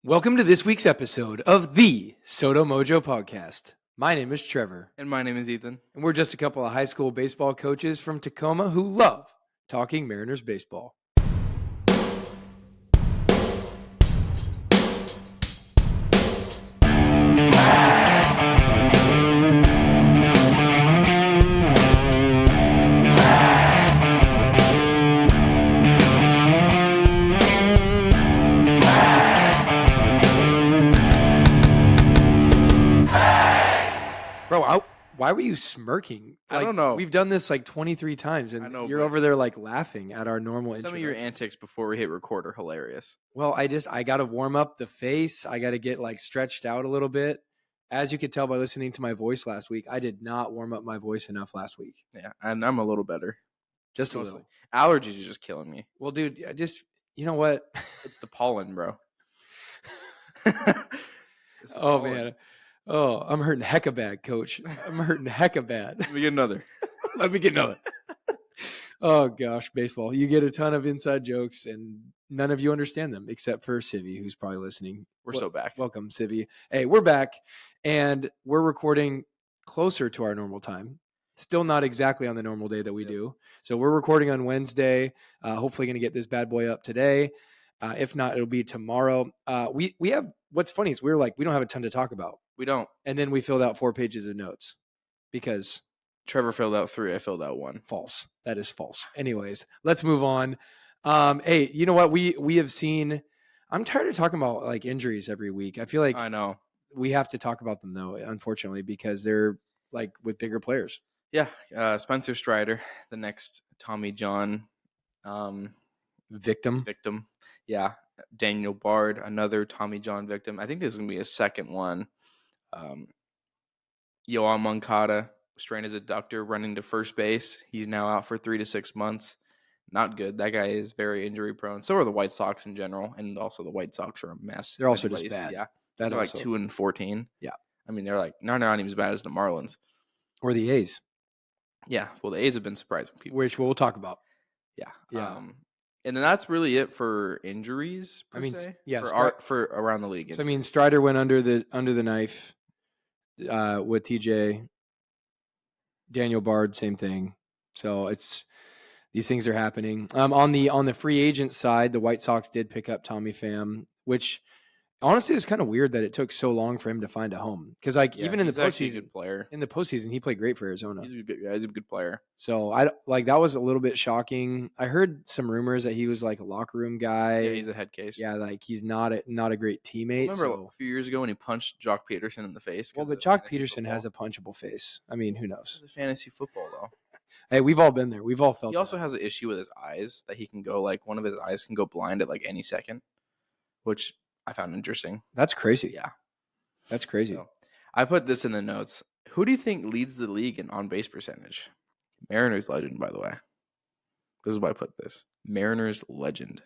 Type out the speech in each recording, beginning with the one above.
Welcome to this week's episode of the Soto Mojo Podcast. My name is Trevor, And my name is Ethan. and we're just a couple of high school baseball coaches from Tacoma who love talking Mariners baseball. Bro, why were you smirking? I don't know. We've done this like 23 times, and I know, you're but- over there like laughing at our normal Some of your introduction. antics before we hit record are hilarious. Well, I got to warm up the face. I got to get like stretched out a little bit. As you could tell by listening to my voice last week, I did not warm up my voice enough last week. Yeah, and I'm a little better. Just a Mostly. little. Allergies are just killing me. Well, dude, you know what? It's the pollen, bro. It's the Oh, pollen. man. Oh, I'm hurting hecka bad, coach. I'm hurting hecka bad. Let me get another. Let me get another. Oh, gosh, baseball. You get a ton of inside jokes, and none of you understand them except for Civi, who's probably listening. We're so back. Welcome, Civi. Hey, we're back, and we're recording closer to our normal time. Still not exactly on the normal day that we do. So we're recording on Wednesday. Hopefully going to get this bad boy up today. If not, it'll be tomorrow. We have, what's funny is we don't have a ton to talk about. We don't. And then we filled out 4 pages of notes because Trevor filled out 3. I filled out 1. false. That is false. Anyways, let's move on. Hey, you know what? We have seen, I'm tired of talking about like injuries every week. I feel like I know. we have to talk about them though, unfortunately, because they're like with bigger players. Yeah, Spencer Strider, the next Tommy John Victim. victim. Yeah, Daniel Bard, another Tommy John victim. I think this is going to be a second one. Yoan Moncada strained his adductor running to first base. He's now out for 3 to 6 months. Not good. That guy is very injury prone. So are the White Sox in general, and also the White Sox are a mess. They're also just bad. Yeah, That they're also, like 2-14. Yeah. I mean, they're like not even as bad as the Marlins. or the A's, Yeah, well, the A's have been surprising people. which we'll talk about. Yeah. Yeah. And then that's really it for injuries. I mean, se, yeah, for around the league. So I mean, Strider went under the knife with TJ. Daniel Bard, same thing. So these things are happening. On the free agent side, the White Sox did pick up Tommy Pham, which honestly was kind of weird that it took so long for him to find a home. Because even in the he's actually a postseason, good player. he played great for Arizona. He's a good player. So that was a little bit shocking. I heard some rumors that he was like a locker room guy. Yeah, he's a head case. Yeah, like he's not a great teammate. Remember a few years ago when he punched Jock Peterson in the face? Well, but Jock Peterson has a punchable face. I mean, who knows? It's fantasy football though. Hey, we've all been there. We've all felt. He also has an issue with his eyes that he can go like one of his eyes can go blind at like any second, which I found interesting. That's crazy. Yeah, That's crazy. So, I put this in the notes. Who do you think leads the league in on base percentage? Mariners legend, by the way. This is why I put this. Mariners legend.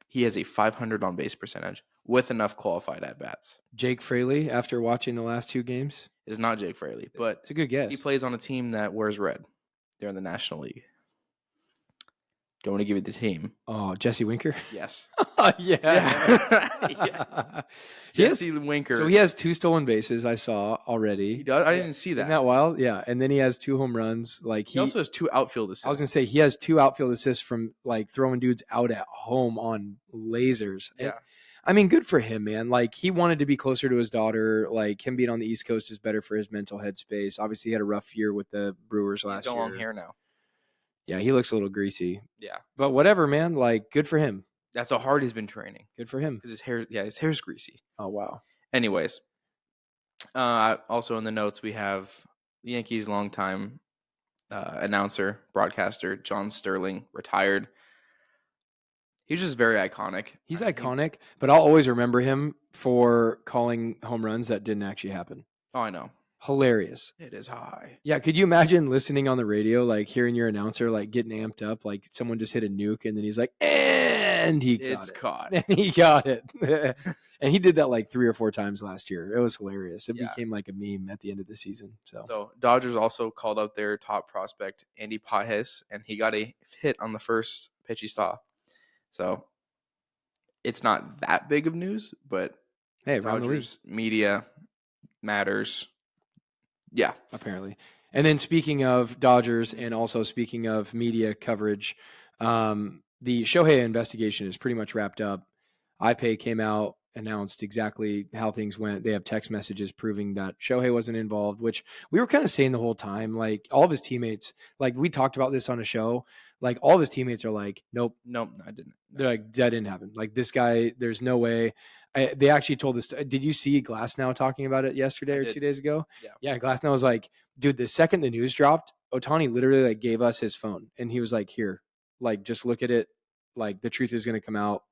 He has a 500 on base percentage with enough qualified at bats. Jake Fraley, after watching the last 2 games, It is not Jake Fraley, but it's a good guess. he plays on a team that wears red. They're in the National League. Don't want to give you the team. Oh, Jesse Winker. Yes. Yeah. Yeah. He has- Jesse Winker. So he has 2 stolen bases. I saw already. He does. I didn't see that. Isn't that wild? Yeah. And then he has 2 home runs. Like He also has 2 outfield assists. I was gonna say he has 2 outfield assists from like throwing dudes out at home on lasers. And, Yeah. I mean, good for him, man. Like he wanted to be closer to his daughter. Like him being on the East Coast is better for his mental headspace. Obviously, he had a rough year with the Brewers last He's got year. long hair now. Yeah, he looks a little greasy. Yeah. But whatever, man. Like, good for him. That's how hard he's been training. Good for him. Because his hair's greasy. Oh, wow. Anyways, also in the notes we have the Yankees' longtime announcer, broadcaster, John Sterling, retired. He's just very iconic. He's iconic, but I'll always remember him for calling home runs that didn't actually happen. Oh, I know. Hilarious. It is high. Yeah, could you imagine listening on the radio, like hearing your announcer like getting amped up, like someone just hit a nuke, and then he's like, and he got It's it. caught. And he got it. And he did that like 3 or 4 times last year. It was hilarious. It Yeah. became like a meme at the end of the season. So Dodgers also called out their top prospect, Andy Pajes, and he got a hit on the first pitch he saw. So it's not that big of news, but Hey, around the league. Dodgers media matters. Yeah. Apparently. And then speaking of Dodgers and also speaking of media coverage, the Shohei investigation is pretty much wrapped up. iPay came out, announced exactly how things went. They have text messages proving that Shohei wasn't involved, which we were kind of saying the whole time. Like all of his teammates, like we talked about this on a show, like all of his teammates are like, nope, I didn't. they're like, that didn't happen. Like this guy, there's no way. They actually told this. Did you see Glassnow talking about it yesterday or 2 days ago? Yeah. Glassnow was like, dude, the second the news dropped, Ohtani literally like gave us his phone and he was like, here, like, just look at it. Like the truth is going to come out.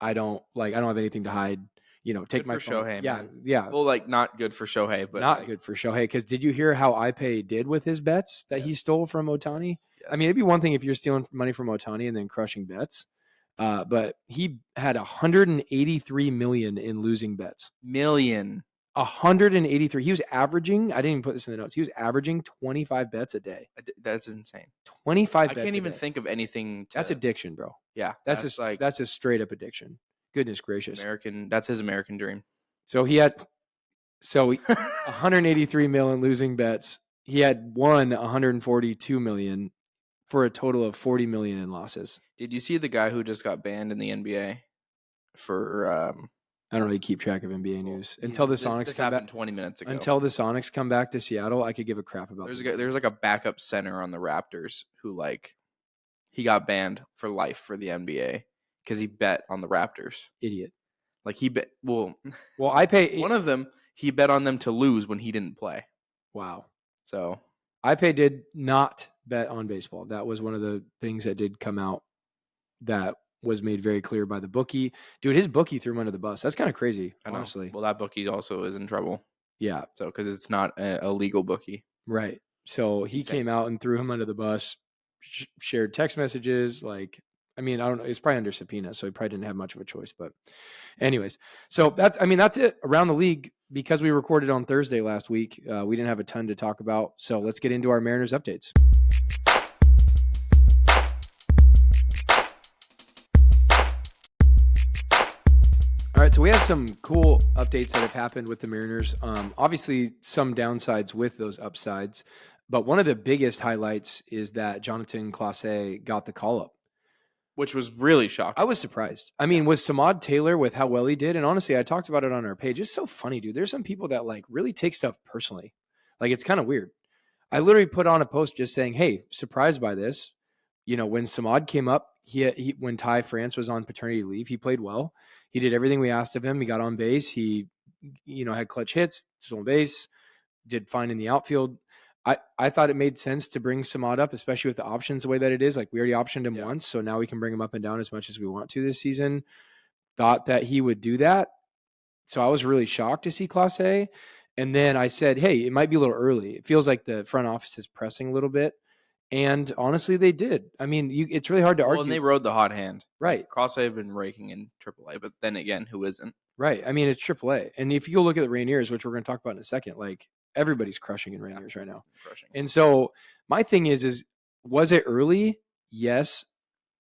I don't have anything to hide. Take Good my for phone. Shohei, Yeah. man. Yeah. Well, like not good for Shohei, but not like, good for Shohei. Because did you hear how iPay did with his bets that he stole from Ohtani? Yes. I mean, it'd be one thing if you're stealing money from Ohtani and then crushing bets. But he had 183 million in losing bets. 183. He was averaging, I didn't even put this in the notes. He was averaging 25 bets a day. That's insane. 25 I bets. can't even a day. think of anything. That's addiction, bro. Yeah. That's a straight up addiction. Goodness gracious. That's his American dream. So 183 million losing bets. He had won 142 million for a total of 40 million in losses. Did you see the guy who just got banned in the NBA for I don't really keep track of NBA news until the Sonics come back 20 minutes ago. Until the Sonics come back to Seattle, I could give a crap about. There's like a backup center on the Raptors who like he got banned for life for the NBA because he bet on the Raptors. Idiot. Like he bet well iPay one of them he bet on them to lose when he didn't play. Wow. So iPay did not bet on baseball. That was one of the things that did come out that was made very clear by the bookie. Dude, his bookie threw him under the bus. That's kind of crazy, honestly. Well, that bookie also is in trouble. Yeah. So because it's not a legal bookie. Right. So he came out and threw him under the bus, shared text messages. Like, I mean, I don't know. It's probably under subpoena, so he probably didn't have much of a choice. But anyways, so that's it around the league. Because we recorded on Thursday last week, we didn't have a ton to talk about. So let's get into our Mariners updates. All right, so we have some cool updates that have happened with the Mariners. Obviously, some downsides with those upsides. But one of the biggest highlights is that Jonathan Clase got the call-up. Which was really shocking. I was surprised. I mean, with Samad Taylor, with how well he did, and honestly, I talked about it on our page. It's so funny, dude. There's some people that like really take stuff personally. Like, it's kind of weird. I literally put on a post just saying, hey, surprised by this. When Samad came up, when Ty France was on paternity leave, he played well. He did everything we asked of him. He got on base. He, had clutch hits, stolen base, did fine in the outfield. I thought it made sense to bring Samad up, especially with the options the way that it is. Like we already optioned him once, so now we can bring him up and down as much as we want to this season. Thought that he would do that. So I was really shocked to see Clase. And then I said, hey, it might be a little early. It feels like the front office is pressing a little bit. And honestly, they did. I mean, it's really hard to argue. And they rode the hot hand. Right. Clase had been raking in AAA, but then again, who isn't? Right. I mean, it's AAA. And if you go look at the Rainiers, which we're going to talk about in a second, like everybody's crushing in Rainiers right now. And so my thing is was it early? Yes.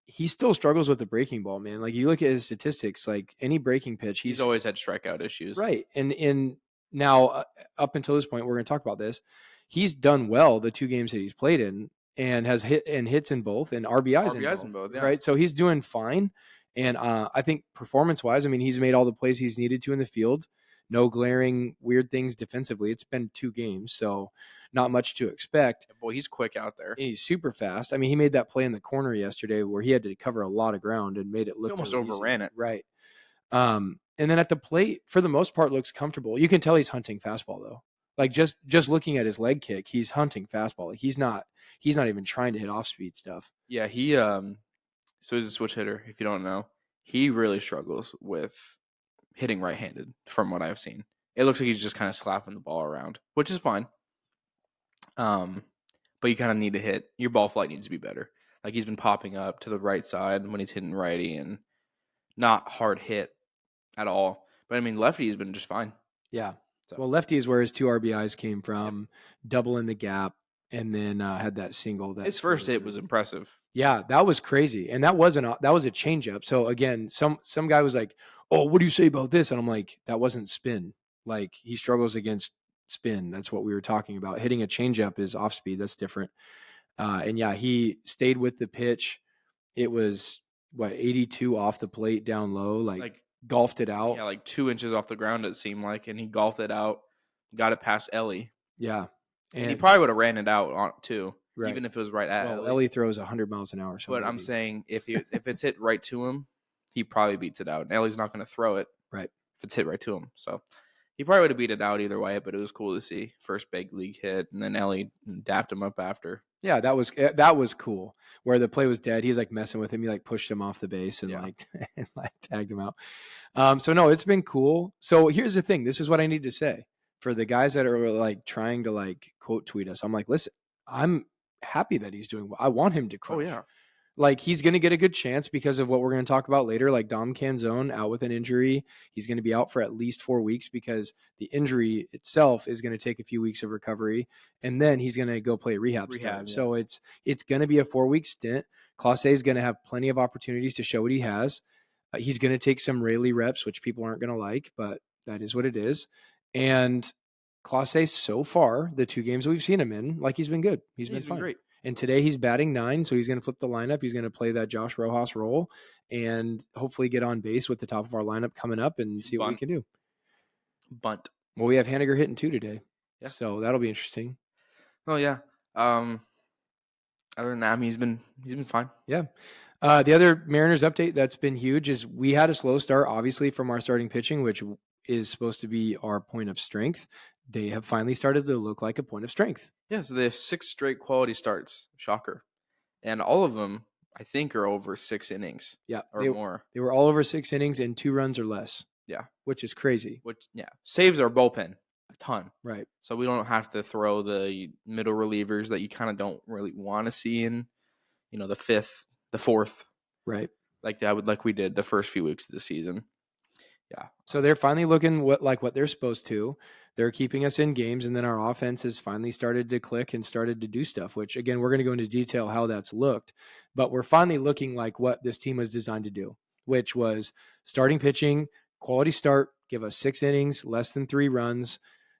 He still struggles with the breaking ball, man. Like you look at his statistics, like any breaking pitch, he's always had strikeout issues. Right. And now up until this point, we're going to talk about this. He's done well the 2 games that he's played in and has hits in both and RBIs in both. Yeah. Right. So he's doing fine. And I think performance-wise, I mean, he's made all the plays he's needed to in the field. No glaring weird things defensively. It's been 2 games, so not much to expect. Boy, he's quick out there. And he's super fast. I mean, he made that play in the corner yesterday where he had to cover a lot of ground and made it look. He almost really overran it. Right. And then at the plate, for the most part, looks comfortable. You can tell he's hunting fastball though. Like just looking at his leg kick, he's hunting fastball. Like he's not even trying to hit off speed stuff. Yeah, he so he's a switch hitter, if you don't know. He really struggles with hitting right-handed from what I've seen. It looks like he's just kind of slapping the ball around, which is fine. But you kind of need to hit. Your ball flight needs to be better. Like he's been popping up to the right side when he's hitting righty and not hard hit at all. But I mean, lefty has been just fine. Yeah. So. Well, lefty is where his 2 RBIs came from, double in the gap, and then had that single. His first hit was impressive. Yeah, that was crazy. And that was a changeup. So again, some guy was like, "Oh, what do you say about this?" And I'm like, "That wasn't spin. Like he struggles against spin. That's what we were talking about. Hitting a changeup is off speed. That's different." And yeah, he stayed with the pitch. It was 82 off the plate down low, like golfed it out. Yeah, like 2 inches off the ground, it seemed like, and he golfed it out, got it past Ellie. Yeah. And he probably would have ran it out too, Right. even if it was right at Well, Ellie. Ellie throws 100 miles an hour. So But I'm saying if it's hit right to him, he probably beats it out. And Ellie's not going to throw it. Right. If it's hit right to him. So he probably would have beat it out either way, but it was cool to see. First big league hit, and then Ellie dapped him up after. Yeah, that was cool. Where the play was dead, he was like messing with him. He like pushed him off the base and like tagged him out. So no, it's been cool. So here's the thing. This is what I need to say for the guys that are like trying to like quote tweet us. I'm like, listen, I'm happy that he's doing well. I want him to crush. Oh yeah. Like he's going to get a good chance because of what we're going to talk about later. Like Dom Canzone out with an injury. He's going to be out for at least 4 weeks because the injury itself is going to take a few weeks of recovery. And then he's going to go play rehab. Yeah. So it's going to be a 4-week stint. Clase is going to have plenty of opportunities to show what he has. He's going to take some Rayleigh reps, which people aren't going to like, but that is what it is. And Clase so far, the 2 games we've seen him in, like he's been good. He's been fine. Great. And today he's batting 9, so he's going to flip the lineup. He's going to play that Josh Rojas role and hopefully get on base with the top of our lineup coming up and see what we can do. Bunt. Well, we have Haniger hitting 2 today, so that'll be interesting. Oh yeah. Other than that, I mean, he's been fine. Yeah. The other Mariners update that's been huge is we had a slow start, obviously, from our starting pitching, which is supposed to be our point of strength. They have finally started to look like a point of strength. Yeah, so they have 6 straight quality starts. Shocker. And all of them, I think, are over 6 innings. Yeah. Or more. They were all over 6 innings and 2 runs or less. Yeah. Which is crazy. Saves our bullpen a ton. Right. So we don't have to throw the middle relievers that you kind of don't really want to see in, the 5th, the 4th. Right. Like we did the first few weeks of the season. Yeah. So they're finally looking what they're supposed to. They're keeping us in games, and then our offense has finally started to click and started to do stuff, which, again, we're going to go into detail how that's looked. But we're finally looking like what this team was designed to do, which was starting pitching, quality start, give us 6 innings, less than 3 runs,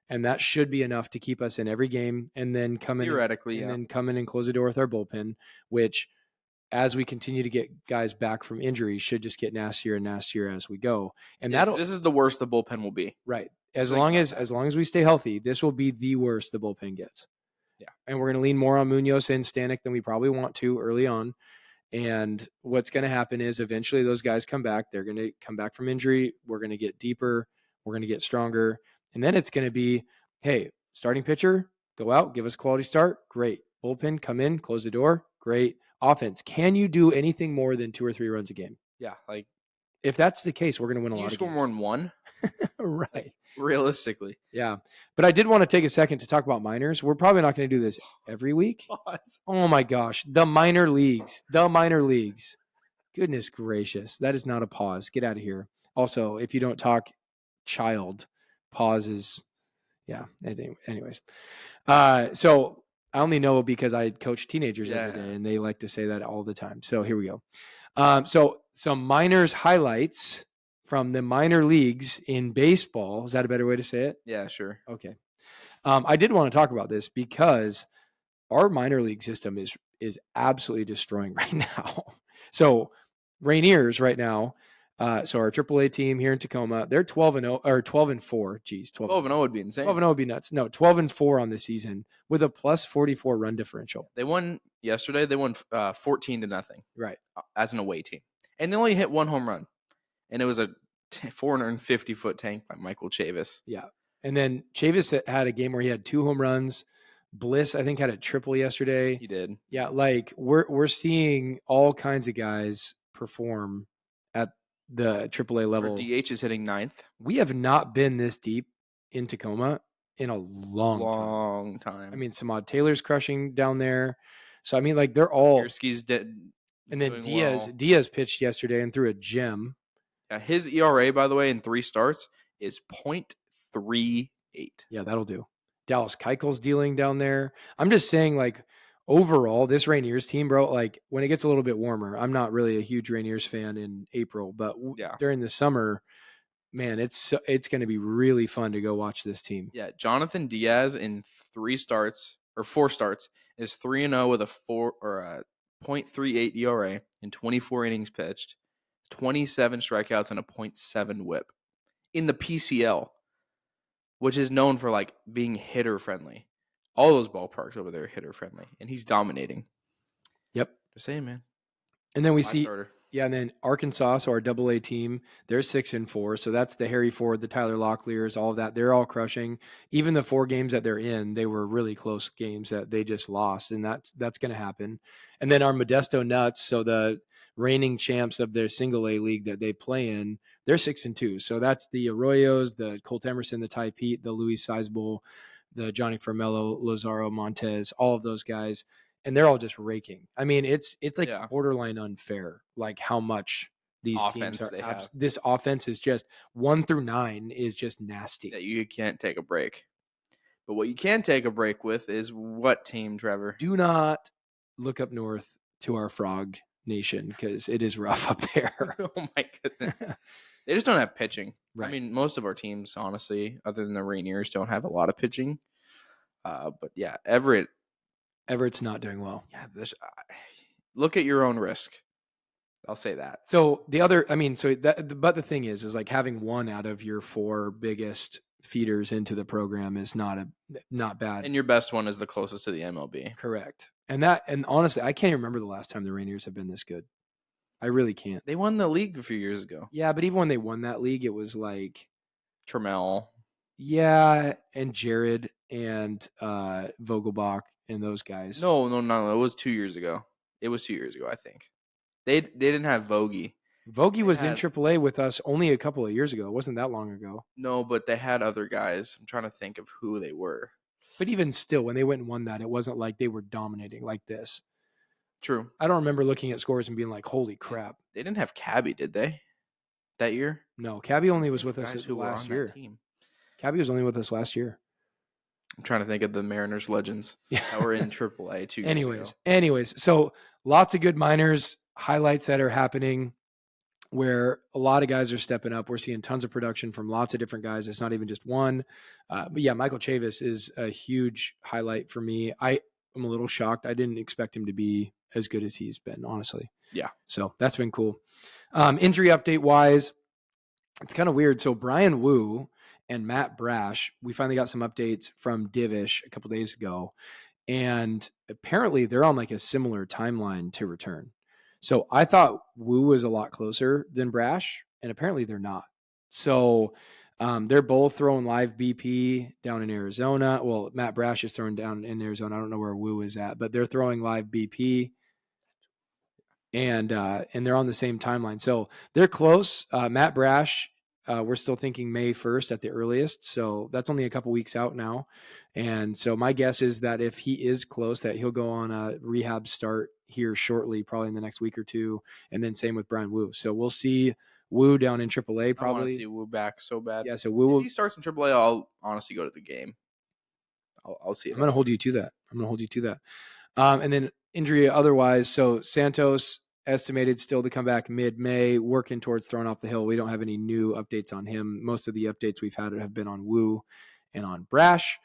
and that should be enough to keep us in every game, and then come in and close the door with our bullpen, which, as we continue to get guys back from injuries, should just get nastier and nastier as we go. And this is the worst the bullpen will be. Right. As long as we stay healthy, this will be the worst the bullpen gets. Yeah. And we're going to lean more on Munoz and Stanek than we probably want to early on. And what's going to happen is eventually those guys come back. They're going to come back from injury. We're going to get deeper. We're going to get stronger. And then it's going to be, hey, starting pitcher, go out, give us a quality start. Great. Bullpen, come in, close the door. Great. Offense, can you do anything more than 2 or 3 runs a game? Yeah. Like, if that's the case, we're going to win a lot of games. You score more than 1? Right. Realistically. Yeah. But I did want to take a second to talk about minors. We're probably not going to do this every week. Oh my gosh. The minor leagues. Goodness gracious. That is not a pause. Get out of here. Also, if you don't talk child, pauses. Yeah. Anyways. So I only know because I coach teenagers every day, and they like to say that all the time. So here we go. So some minors highlights from the minor leagues in baseball. Is that a better way to say it? Yeah, sure. Okay. I did want to talk about this because our minor league system is absolutely destroying right now. So Rainiers right now, so our AAA team here in Tacoma, they're 12-0 or 12-4. Geez, 12-0 would be insane. 12-0 would be nuts. No, 12-4 on the season with a plus 44 run differential. They won yesterday. They won 14-0. Right. As an away team, and they only hit 1 home run, and it was a 450-foot tank by Michael Chavis. Yeah, and then Chavis had a game where he had 2 home runs. Bliss, I think, had a triple yesterday. He did. Yeah, like we're seeing all kinds of guys perform at the AAA level. Our DH is hitting 9th. We have not been this deep in Tacoma in a long time. I mean, Samad Taylor's crushing down there. So I mean, like they're all. Yerski's dead. And then Diaz pitched yesterday and threw a gem. Yeah, his ERA, by the way, in 3 starts is .38. Yeah, that'll do. Dallas Keuchel's dealing down there. I'm just saying, like, overall, this Rainiers team, bro, like when it gets a little bit warmer, I'm not really a huge Rainiers fan in April, but Yeah. during the summer, man, it's going to be really fun to go watch this team. Yeah, Jonathan Diaz in 4 starts is 3-0 with a 0.38 ERA in 24 innings pitched, 27 strikeouts and a 0.7 WHIP in the PCL, which is known for like being hitter friendly. All those ballparks over there are hitter friendly, and he's dominating. Yep. Just saying, man. And then we 5 see starter. Yeah, and then Arkansas, so our AA team, they're 6-4. So that's the Harry Ford, the Tyler Locklears, all of that. They're all crushing. Even the 4 games that they're in, they were really close games that they just lost, and that's going to happen. And then our Modesto Nuts, so the reigning champs of their single A league that they play in, they're 6-2. So that's the Arroyos, the Colt Emerson, the Ty Pete, the Luis Sizable, the Johnny Formello, Lazaro Montez, all of those guys. And they're all just raking. I mean, it's like borderline unfair, like how much these teams are. This offense is just 1 through 9 is just nasty. That you can't take a break. But what you can take a break with is what team, Trevor? Do not look up north to our Frog Nation because it is rough up there. Oh my goodness. They just don't have pitching. Right. I mean, most of our teams, honestly, other than the Rainiers, don't have a lot of pitching. But yeah, Everett's not doing well. Yeah, look at your own risk. I'll say that. So but the thing is like having 1 out of your 4 biggest feeders into the program is not bad. And your best one is the closest to the MLB. Correct. And honestly, I can't even remember the last time the Rainiers have been this good. I really can't. They won the league a few years ago. Yeah, but even when they won that league, it was like Trammell. Yeah, and Jared and Vogelbach and those guys. No. It was 2 years ago. I think. They didn't have Vogie. Vogie was in AAA with us only a couple of years ago. It wasn't that long ago. No, but they had other guys. I'm trying to think of who they were. But even still, when they went and won that, it wasn't like they were dominating like this. True. I don't remember looking at scores and being like, holy crap. They didn't have Cabby, did they? That year? No, Cabby only was with us last year. Cabby was only with us last year. I'm trying to think of the Mariners legends that were in AAA 2 years ago. Anyways, so lots of good minors highlights that are happening where a lot of guys are stepping up. We're seeing tons of production from lots of different guys. It's not even just one. But yeah, Michael Chavis is a huge highlight for me. I'm a little shocked. I didn't expect him to be as good as he's been, honestly. Yeah. So that's been cool. Injury update wise, it's kind of weird. So Brian Wu and Matt Brash, we finally got some updates from Divish a couple days ago. And apparently they're on like a similar timeline to return. So I thought Wu was a lot closer than Brash, and apparently they're not. So they're both throwing live BP down in Arizona. Well, Matt Brash is throwing down in Arizona. I don't know where Wu is at, but they're throwing live BP. And they're on the same timeline. So they're close. Matt Brash, we're still thinking May 1st at the earliest. So that's only a couple weeks out now. And so my guess is that if he is close, that he'll go on a rehab start here shortly, probably in the next week or two. And then same with Brian Wu. So we'll see Wu down in AAA probably. I want to see Wu back so bad. Yeah, so Wu will. If he starts in AAA, I'll honestly go to the game. I'll see it. I'm going to hold you to that. And then injury otherwise. So Santos estimated still to come back mid-May, working towards throwing off the hill. We don't have any new updates on him. Most of the updates we've had have been on Wu and on Brash.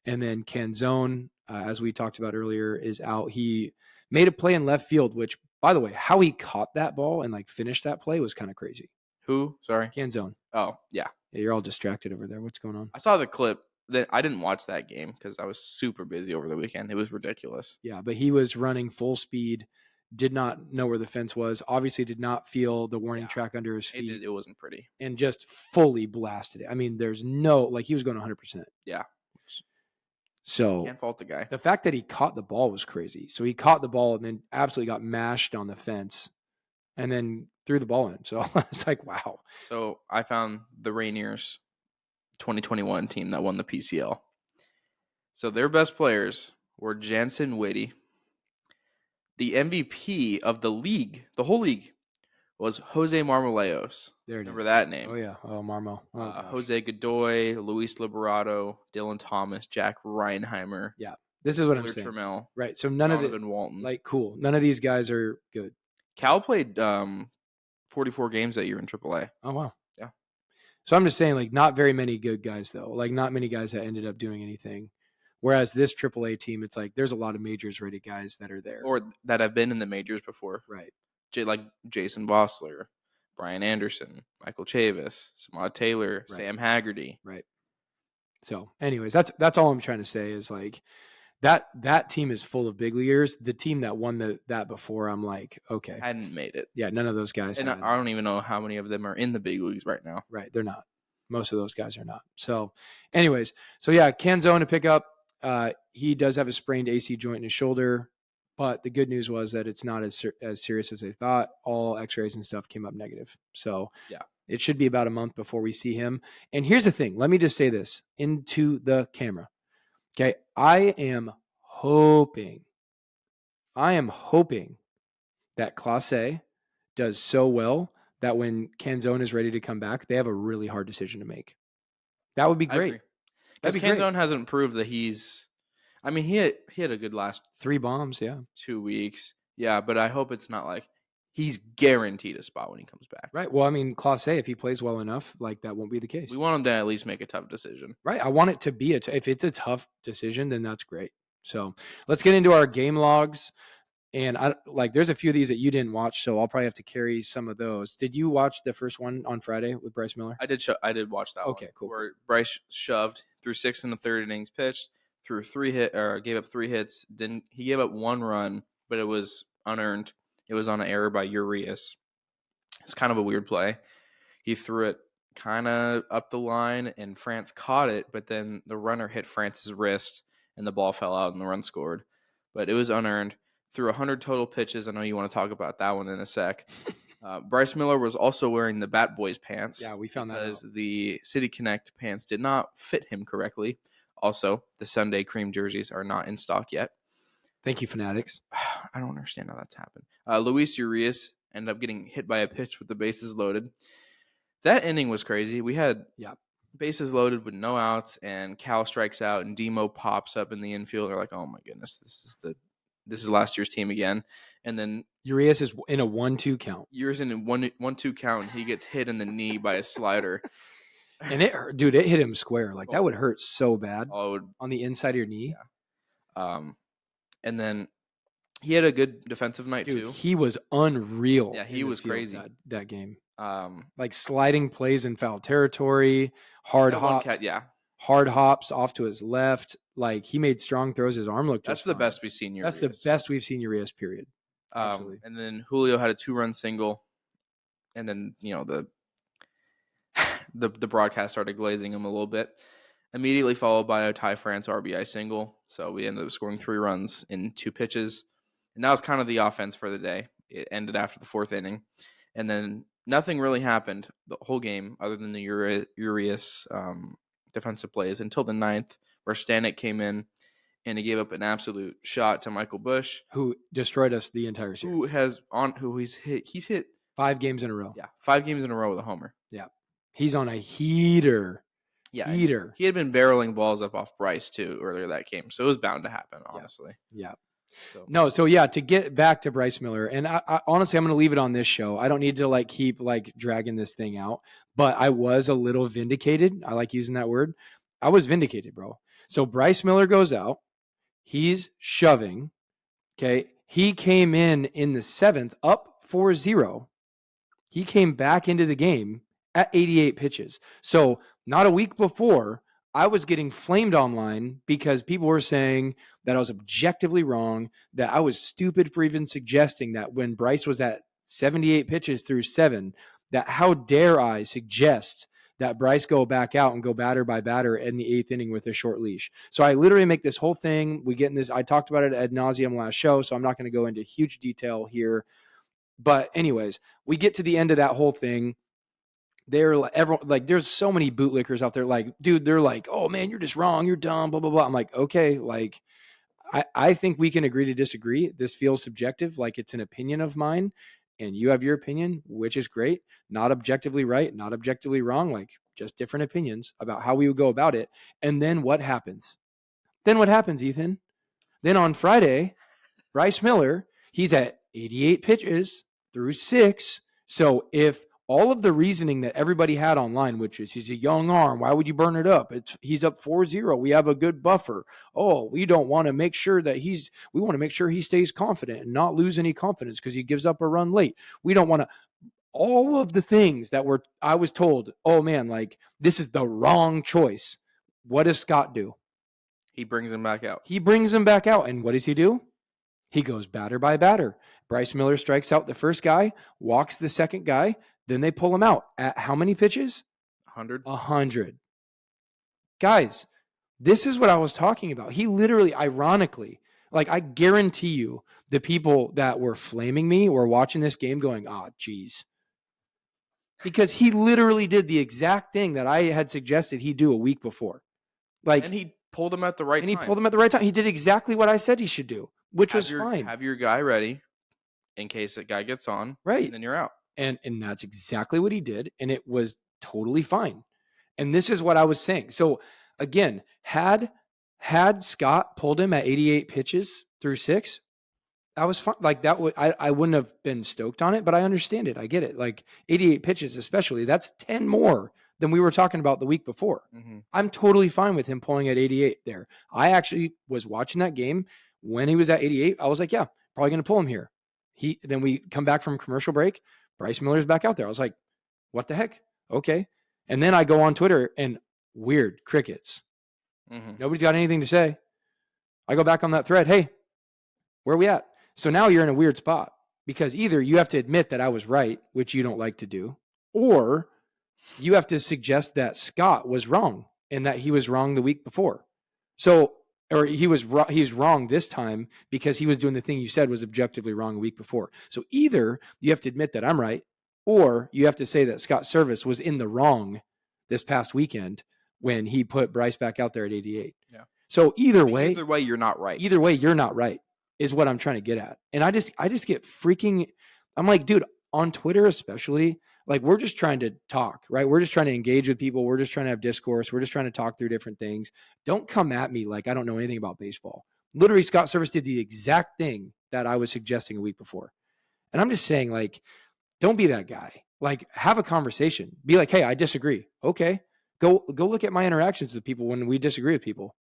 And then Canzone, as we talked about earlier, is out. He made a play in left field, which, by the way, how he caught that ball and like finished that play was kind of crazy. Who? Sorry? Canzone. Oh, yeah. You're all distracted over there. What's going on? I saw the clip. I didn't watch that game because I was super busy over the weekend. It was ridiculous. Yeah, but he was running full speed, did not know where the fence was, obviously did not feel the warning track under his feet. It wasn't pretty. And just fully blasted it. I mean, there's no, like he was going 100%. Yeah. So can't fault the guy. The fact that he caught the ball was crazy. So he caught the ball and then absolutely got mashed on the fence and then threw the ball in. So it's like, wow. So I found the Rainiers 2021 team that won the PCL. So their best players were Jansen Witty. The MVP of the league, the whole league, was Jose Marmoleos. There it Remember is. that name? Oh, yeah. Oh, Marmo. Jose Godoy, Luis Liberato, Dylan Thomas, Jack Reinheimer. Yeah. This is what I'm Taylor saying. Trammell, Right. So none of Donovan Walton. like cool. None of these guys are good. Cal played 44 games that year in AAA. Oh wow. Yeah. So I'm just saying, like, not very many good guys though. Like, not many guys that ended up doing anything. Whereas this AAA team, it's like there's a lot of majors rated guys that are there. Or that have been in the majors before. Right. Like Jason Bossler, Brian Anderson, Michael Chavis, Samad Taylor, Right. Sam Haggerty. Right. So, anyways, that's all I'm trying to say is like that team is full of big leaguers. The team that won that before, I'm like, okay, Hadn't made it. yeah, none of those guys. And I don't even know how many of them are in the big leagues right now. Right, they're not. Most of those guys are not. So, anyways, so yeah, Canzone to pick up. He does have a sprained AC joint in his shoulder, but the good news was that it's not as serious as they thought. All X-rays and stuff came up negative. So yeah, it should be about a month before we see him. And here's the thing. Let me just say this into the camera. Okay, I am hoping that Clase does so well that when Canzone is ready to come back, they have a really hard decision to make. That would be great. Because Canzone hasn't proved that he's. I mean, he had a good last 3 bombs, yeah, 2 weeks, yeah. But I hope it's not like he's guaranteed a spot when he comes back. Right. Well, I mean, Clase, if he plays well enough, like that won't be the case. We want him to at least make a tough decision. Right. I want it to be if it's a tough decision, then that's great. So let's get into our game logs. And there's a few of these that you didn't watch, so I'll probably have to carry some of those. Did you watch the first one on Friday with Bryce Miller? I did watch that one. Okay, cool. Where Bryce shoved through 6 1/3 innings pitched, gave up 3 hits. He gave up 1 run, but it was unearned. It was on an error by Urias. It's kind of a weird play. He threw it kind of up the line, and France caught it, but then the runner hit France's wrist, and the ball fell out, and the run scored. But it was unearned. Through 100 total pitches. I know you want to talk about that one in a sec. Bryce Miller was also wearing the Bat Boys pants. Yeah, we found that out. Because the City Connect pants did not fit him correctly. Also, the Sunday cream jerseys are not in stock yet. Thank you, Fanatics. I don't understand how that's happened. Luis Urias ended up getting hit by a pitch with the bases loaded. That inning was crazy. We had bases loaded with no outs, and Cal strikes out, and Demo pops up in the infield. They're like, oh my goodness, this is last year's team again. And then Urias is in a 1-2 count. Urias in a 1-2 count, and he gets hit in the knee by a slider. And it hurt, dude. It hit him square. Like that would hurt so bad on the inside of your knee. Yeah. And then he had a good defensive night dude, too. He was unreal. Yeah, he was crazy that game. Like sliding plays in foul territory, hard hops. Hard hops off to his left. Like he made strong throws. His arm looked. That's the best we've seen Urias. That's the best we've seen Urias. Period. Absolutely. And then Julio had a 2-run single, and then the broadcast started glazing him a little bit. Immediately followed by a Ty France RBI single. So we ended up scoring 3 runs in 2 pitches, and that was kind of the offense for the day. It ended after the 4th inning, and then nothing really happened the whole game other than the Urias defensive plays until the 9th, where Stanek came in and he gave up an absolute shot to Michael Busch, who destroyed us the entire series. He's hit 5 games in a row. Yeah, 5 games in a row with a homer. Yeah, he's on a heater. Yeah, heater. He had been barreling balls up off Bryce too earlier that game, so it was bound to happen. Honestly. Yeah. So to get back to Bryce Miller, and I honestly, I'm going to leave it on this show. I don't need to keep dragging this thing out, but I was a little vindicated. I like using that word. I was vindicated, bro. So Bryce Miller goes out. He's shoving. Okay. He came in the 7th up 4-0. He came back into the game at 88 pitches. So not a week before, I was getting flamed online because people were saying that I was objectively wrong, that I was stupid for even suggesting that when Bryce was at 78 pitches through 7, that how dare I suggest that Bryce go back out and go batter by batter in the 8th inning with a short leash. So I literally make this whole thing. We get in this. I talked about it ad nauseum last show, so I'm not going to go into huge detail here. But anyways, we get to the end of that whole thing. They're there's so many bootlickers out there. Dude, they're like, oh man, you're just wrong. You're dumb, blah, blah, blah. I'm like, okay. I think we can agree to disagree. This feels subjective. It's an opinion of mine, and you have your opinion, which is great. Not objectively right, not objectively wrong. Just different opinions about how we would go about it. And then what happens? Ethan? Then on Friday, Bryce Miller, he's at 88 pitches through 6. So if all of the reasoning that everybody had online, which is he's a young arm, why would you burn it up? He's up 4-0. We have a good buffer. Oh, we don't want to make sure that we want to make sure he stays confident and not lose any confidence because he gives up a run late. We don't want to, all of the things that I was told, oh man, like this is the wrong choice. What does Scott do? He brings him back out. He brings him back out. And what does he do? He goes batter by batter. Bryce Miller strikes out the first guy, walks the second guy, then they pull him out at how many pitches? 100. 100. Guys, this is what I was talking about. He literally, ironically, like I guarantee you, the people that were flaming me were watching this game going, geez. Because he literally did the exact thing that I had suggested he do a week before. And he pulled him at the right time. He pulled him at the right time. He did exactly what I said he should do, which was fine. Have your guy ready in case that guy gets on. Right. And then you're out. And that's exactly what he did. And it was totally fine. And this is what I was saying. So again, had Scott pulled him at 88 pitches through 6, I was fine. Like that would, I wouldn't have been stoked on it, but I understand it. I get it. Like 88 pitches, especially, that's 10 more than we were talking about the week before. Mm-hmm. I'm totally fine with him pulling at 88 there. I actually was watching that game when he was at 88. I was like, yeah, probably going to pull him here. Then we come back from commercial break. Bryce Miller's back out there. I was like, what the heck? Okay. And then I go on Twitter and weird crickets. Mm-hmm. Nobody's got anything to say. I go back on that thread. Hey, where are we at? So now you're in a weird spot because either you have to admit that I was right, which you don't like to do, or you have to suggest that Scott was wrong and that he was wrong the week before. So, or he's wrong this time because he was doing the thing you said was objectively wrong a week before. So either you have to admit that I'm right, or you have to say that Scott Service was in the wrong this past weekend when he put Bryce back out there at 88. Yeah. So either way, you're not right. Either way, you're not right is what I'm trying to get at. And I just get freaking, I'm like, dude, on Twitter especially, like we're just trying to talk, right? We're just trying to engage with people. We're just trying to have discourse. We're just trying to talk through different things. Don't come at me like I don't know anything about baseball. Literally, Scott Service did the exact thing that I was suggesting a week before. And I'm just saying, like, don't be that guy. Like, have a conversation. Be like, hey, I disagree. Okay. Go look at my interactions with people when we disagree with people.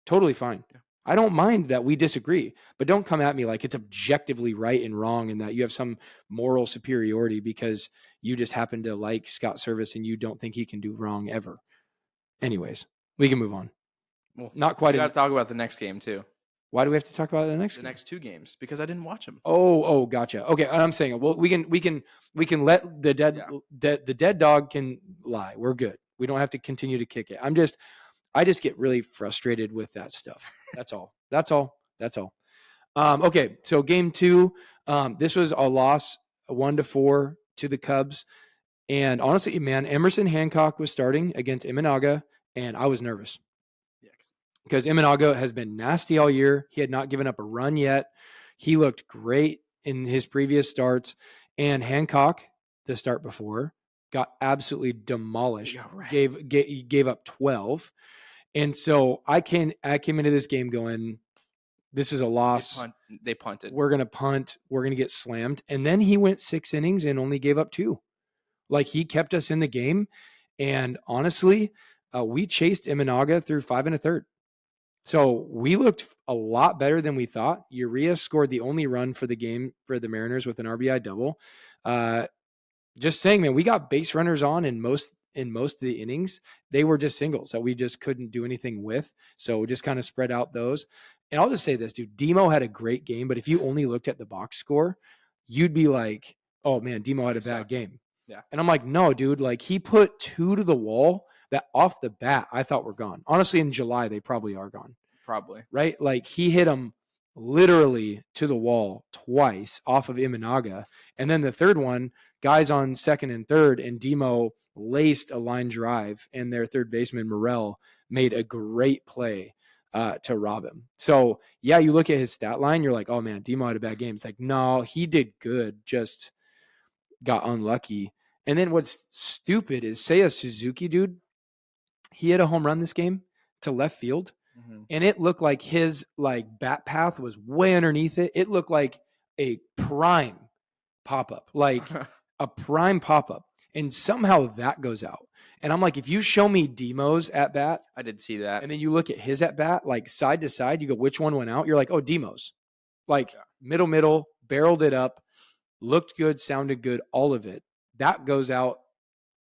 Totally fine. Yeah. I don't mind that we disagree, but don't come at me like it's objectively right and wrong and that you have some moral superiority because you just happen to like Scott Service and you don't think he can do wrong ever. Anyways, we can move on. Well, not quite. We got to talk about the next game too. Why do we have to talk about the next? The next 2 games because I didn't watch them. Oh, gotcha. Okay, I'm saying, well, we can let the dead dog can lie. We're good. We don't have to continue to kick it. I just get really frustrated with that stuff. That's all. Okay, so game 2, this was a loss, 1-4 to the Cubs. And honestly, man, Emerson Hancock was starting against Imanaga, and I was nervous. Because Imanaga has been nasty all year. He had not given up a run yet. He looked great in his previous starts. And Hancock, the start before, got absolutely demolished. Gave up 12. And so I came into this game going, this is a loss. They punted. We're going to punt. We're going to get slammed. And then he went 6 innings and only gave up 2. Like, he kept us in the game. And honestly, we chased Imanaga through 5 1/3. So we looked a lot better than we thought. Urias scored the only run for the game for the Mariners with an RBI double. Just saying, man, we got base runners on in most of the innings. They were just singles that we just couldn't do anything with. So we just kind of spread out those. And I'll just say this, dude, Demo had a great game, but if you only looked at the box score, you'd be like, oh man, Demo had a bad game. Yeah. And I'm like, no, dude, like he put 2 to the wall that off the bat, I thought were gone. Honestly, in July, they probably are gone. Probably. Right? Like he hit them literally to the wall twice off of Imanaga. And then the third one, guys on second and third, and Demo laced a line drive, and their third baseman, Morel, made a great play to rob him. So, yeah, you look at his stat line, you're like, oh, man, Demo had a bad game. It's like, no, he did good, just got unlucky. And then what's stupid is Seiya Suzuki, dude, he hit a home run this game to left field. and it looked like his like bat path was way underneath it. It looked like a prime pop-up, like a prime pop-up. And somehow that goes out. And I'm like, if you show me Demo's at bat, I did see that. and then you look at his at bat, like side to side, you go, which one went out? You're like, oh, Demo's. Like middle, barreled it up, looked good, sounded good, all of it. That goes out.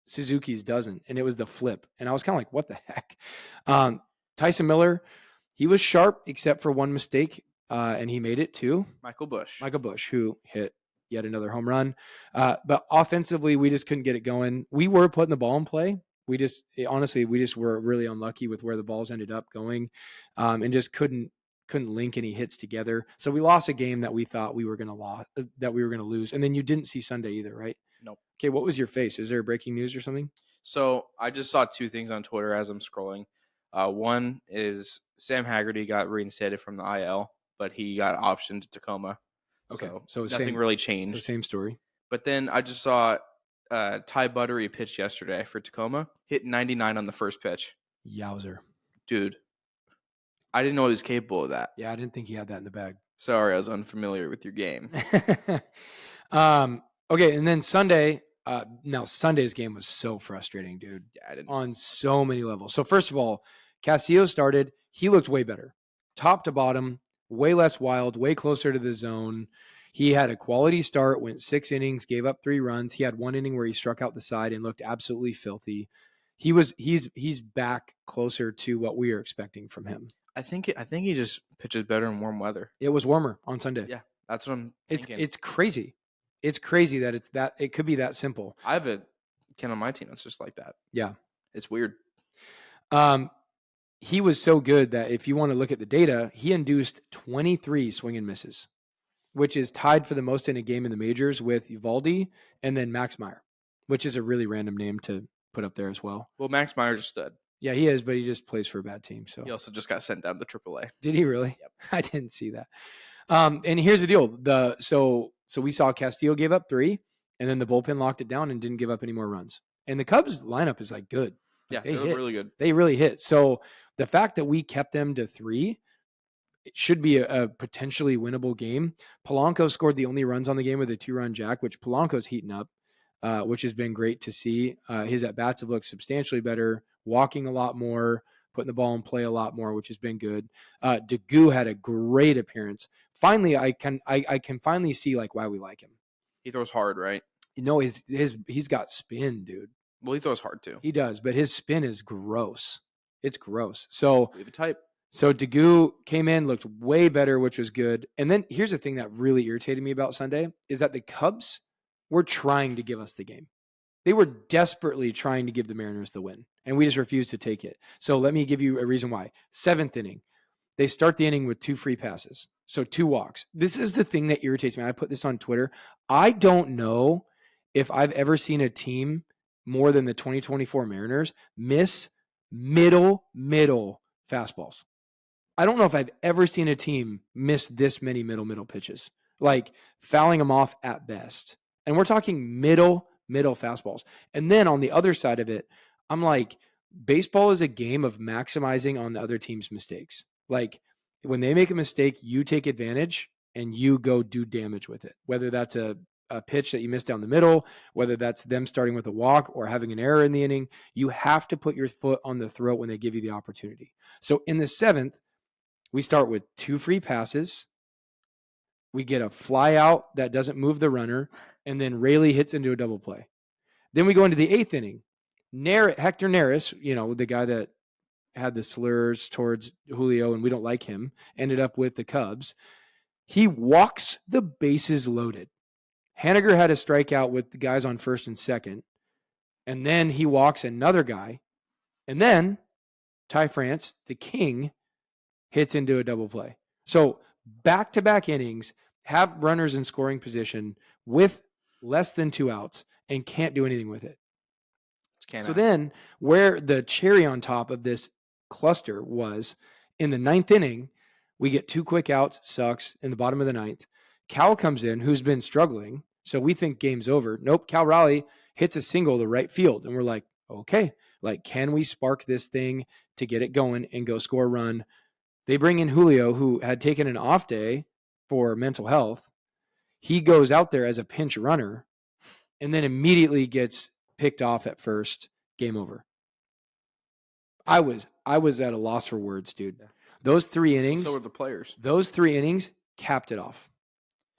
Suzuki's doesn't. And it was the flip. And I was kind of like, what the heck? Tyson Miller, he was sharp except for one mistake, and he made it too. Michael Busch, who hit yet another home run. But offensively, we just couldn't get it going. We were putting the ball in play. Honestly, we just were really unlucky with where the balls ended up going, and just couldn't link any hits together. So we lost a game that we thought we were going to lose. And then you didn't see Sunday either, right? Nope. Okay, what was your face? Is there breaking news or something? So I just saw two things on Twitter as I'm scrolling. One is Sam Haggerty got reinstated from the IL, but he got optioned to Tacoma. Okay, so nothing really changed. So same story. But then I just saw Ty Buttery pitched yesterday for Tacoma, hit 99 on the first pitch. Yowzer. Dude, I didn't know he was capable of that. Yeah, I didn't think he had that in the bag. Sorry, I was unfamiliar with your game. Okay, and then Sunday. Now Sunday's game was so frustrating, dude. Yeah, on so many levels. So first of all, Castillo started. He looked way better, top to bottom, way less wild, way closer to the zone. He had a quality start, went 6 innings, gave up 3 runs. He had one inning where he struck out the side and looked absolutely filthy. He's back closer to what we are expecting from him. I think he just pitches better in warm weather. It was warmer on Sunday. Yeah, that's what I'm thinking. It's crazy. It's crazy that it could be that simple. I have a kid on my team that's just like that. Yeah. It's weird. He was so good that if you want to look at the data, he induced 23 swing and misses, which is tied for the most in a game in the majors with Uvalde and then Max Meyer, which is a really random name to put up there as well. Well, Max Meyer's a stud. Yeah, he is, but he just plays for a bad team. So he also just got sent down to AAA. Did he really? Yep. I didn't see that. And here's the deal. So we saw Castillo gave up 3, and then the bullpen locked it down and didn't give up any more runs. And the Cubs lineup is like good. Like, yeah, they look really good. They really hit. So the fact that we kept them to 3, it should be a potentially winnable game. Polanco scored the only runs on the game with a 2-run jack, which Polanco's heating up, which has been great to see. His at-bats have looked substantially better, walking a lot more, putting the ball in play a lot more, which has been good. Degou had a great appearance. Finally, I can finally see like why we like him. He throws hard, right? No, he's got spin, dude. Well, he throws hard too. He does, but his spin is gross. It's gross. So we have a type. So Degou came in, looked way better, which was good. And then here's the thing that really irritated me about Sunday is that the Cubs were trying to give us the game. They were desperately trying to give the Mariners the win, and we just refused to take it. So let me give you a reason why. 7th inning, they start the inning with 2 free passes. So 2 walks. This is the thing that irritates me. I put this on Twitter. I don't know if I've ever seen a team more than the 2024 Mariners miss middle fastballs. I don't know if I've ever seen a team miss this many middle pitches, like fouling them off at best. And we're talking middle fastballs. And then on the other side of it, I'm like, baseball is a game of maximizing on the other team's mistakes. Like when they make a mistake, you take advantage and you go do damage with it, whether that's a pitch that you missed down the middle, whether that's them starting with a walk or having an error in the inning. You have to put your foot on the throat when they give you the opportunity. So in the 7th, we start with 2 free passes. We get a fly out that doesn't move the runner, and then Rayleigh hits into a double play. Then we go into the 8th inning. Hector Neris, the guy that had the slurs towards Julio, and we don't like him, ended up with the Cubs. He walks the bases loaded. Haniger had a strikeout with the guys on first and second, and then he walks another guy, and then Ty France, the king, hits into a double play. So back-to-back innings, have runners in scoring position with less than 2 outs and can't do anything with it. So then where the cherry on top of this cluster was in the 9th inning, we get 2 quick outs, sucks in the bottom of the 9th. Cal comes in, who's been struggling. So we think game's over. Nope. Cal Raleigh hits a single to right field. And we're like, okay, can we spark this thing to get it going and go score a run? They bring in Julio, who had taken an off day for mental health. He goes out there as a pinch runner and then immediately gets picked off at first. Game over. I was at a loss for words, dude. Yeah. Those 3 innings. So were the players. Those 3 innings capped it off.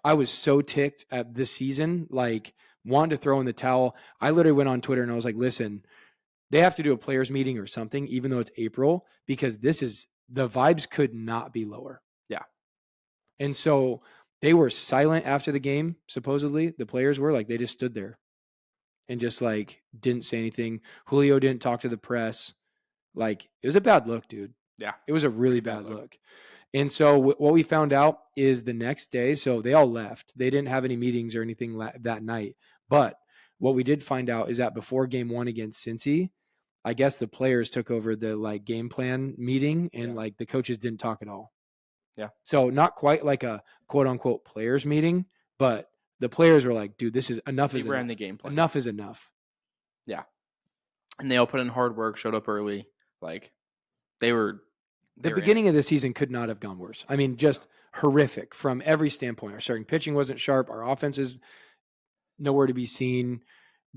I was so ticked at this season, like wanting to throw in the towel. I literally went on Twitter and I was like, listen, they have to do a players meeting or something, even though it's April, because the vibes could not be lower. Yeah. And so they were silent after the game, supposedly. The players were like, they just stood there and just like didn't say anything. Julio didn't talk to the press. Like, it was a bad look, dude. Yeah. It was a really bad look. And so what we found out is the next day, so they all left. They didn't have any meetings or anything that night. But what we did find out is that before game 1 against Cincy, I guess the players took over the like game plan meeting and like the coaches didn't talk at all. Yeah. So not quite like a quote unquote players meeting, but the players were like, dude, this is enough. They ran the game plan. Enough is enough. Yeah. And they all put in hard work, showed up early. Like the beginning of the season could not have gone worse. I mean, just horrific from every standpoint. Our starting pitching wasn't sharp. Our offense is nowhere to be seen.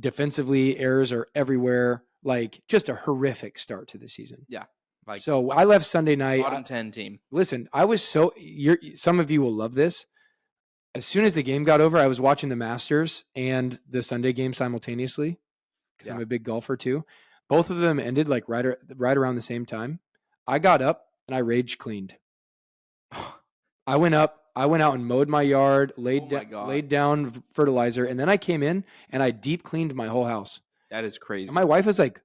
Defensively, errors are everywhere. Like, just a horrific start to the season. Yeah. Like, so I left Sunday night. Bottom 10 team. Listen, I was some of you will love this. As soon as the game got over, I was watching the Masters and the Sunday game simultaneously because I'm a big golfer too. Both of them ended like right around the same time. I got up and I rage cleaned. I went out and mowed my yard, laid down fertilizer, and then I came in and I deep cleaned my whole house. That is crazy. And my wife was like,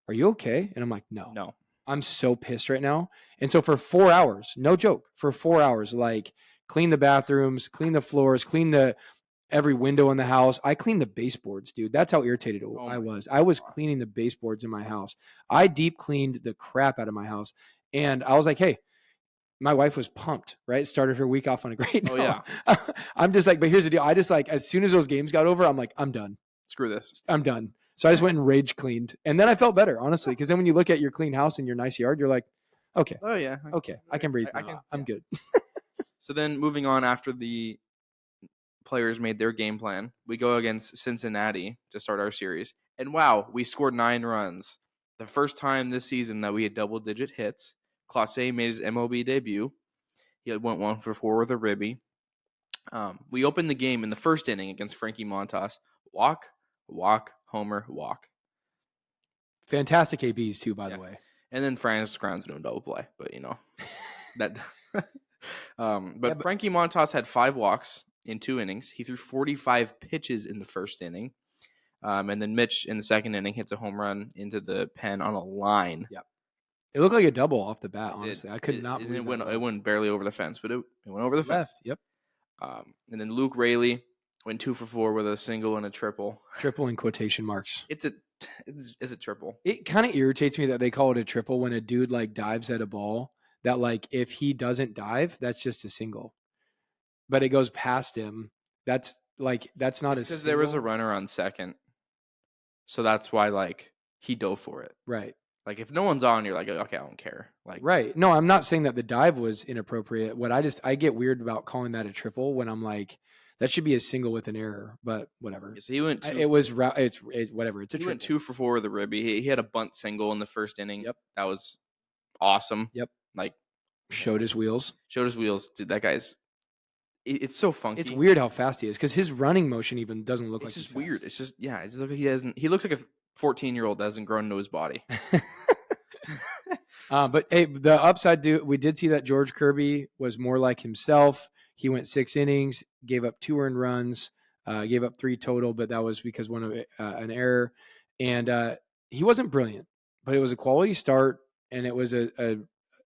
"Are you okay?" And I'm like, No. I'm so pissed right now. And so for 4 hours, no joke, for 4 hours, like clean the bathrooms, clean the floors, clean every window in the house. I cleaned the baseboards, dude. That's how irritated I was. I was cleaning the baseboards in my house. I deep cleaned the crap out of my house. And I was like, hey, my wife was pumped, right? Started her week off on a great note. Oh, yeah. I'm just like, but here's the deal. I just like, as soon as those games got over, I'm like, I'm done. Screw this. I'm done. So I just went and rage cleaned. And then I felt better, honestly, because then when you look at your clean house and your nice yard, you're like, okay. Oh, yeah. Okay. I can breathe now. I'm good. So then moving on after the players made their game plan, we go against Cincinnati to start our series. And wow, we scored 9 runs. The first time this season that we had double-digit hits. Clase made his MLB debut. He went 1 for 4 with a ribby. We opened the game in the first inning against Frankie Montas. Walk, homer, walk. Fantastic ABs too, by the way. And then Francis grounds into a double play, but you know that. But Frankie Montas had 5 walks in 2 innings. He threw 45 pitches in the first inning, and then Mitch in the second inning hits a home run into the pen on a line. Yep. It looked like a double off the bat. Honestly, I could not believe it went barely over the fence, but it went over the fence. Yep. And then Luke Raley went 2 for 4 with a single and a triple. Triple in quotation marks. It's a triple. It kind of irritates me that they call it a triple when a dude like dives at a ball that like if he doesn't dive, that's just a single. But it goes past him. That's not a single. Because there was a runner on second. So that's why like he dove for it. Right. Like if no one's on, you're like, okay, I don't care. Like right. No, I'm not saying that the dive was inappropriate. I get weird about calling that a triple when I'm like, that should be a single with an error, but whatever. So he went. It's whatever. It's a triple. He went 2 for 4 with a ribby. He had a bunt single in the first inning. Yep. That was awesome. Yep. Like showed his wheels. Dude, that guy's. It's so funky. It's weird how fast he is because his running motion even doesn't look like. It's just weird. It's just It's like he looks like a 14-year-old that hasn't grown into his body. But hey, the upside we did see that George Kirby was more like himself. He went 6 innings, gave up 2 earned runs, gave up 3 total, but that was because one of an error. And he wasn't brilliant, but it was a quality start, and it was a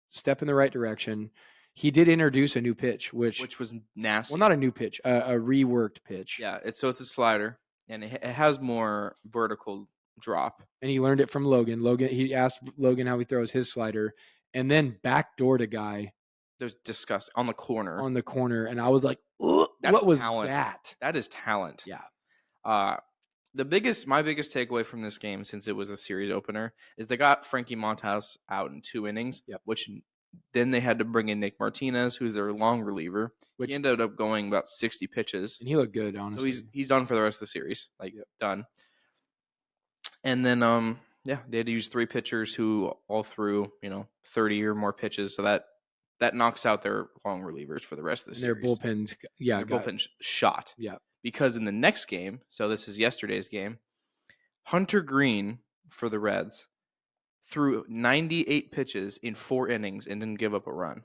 step in the right direction. He did introduce a new pitch, which was nasty. Well, not a new pitch, a reworked pitch. Yeah, it's a slider, and it has more vertical drop. And he learned it from Logan. He asked Logan how he throws his slider, and then backdoored a guy. There's disgust on the corner. And I was like, what was talent. that? That is talent. Yeah. My biggest takeaway from this game, since it was a series opener, is they got Frankie Montas out in 2 innings, yep. which Then they had to bring in Nick Martinez, who's their long reliever. Which- He ended up going about 60 pitches. And he looked good, So honestly. he's done for the rest of the series. Like, Yep. done. And then they had to use 3 pitchers who all threw, 30 or more pitches. So that knocks out their long relievers for the rest of the And their series. bullpens, Their bullpen shot. Yeah. Because in the next game, so this is yesterday's game, Hunter Green for the Reds threw 98 pitches in 4 innings and didn't give up a run.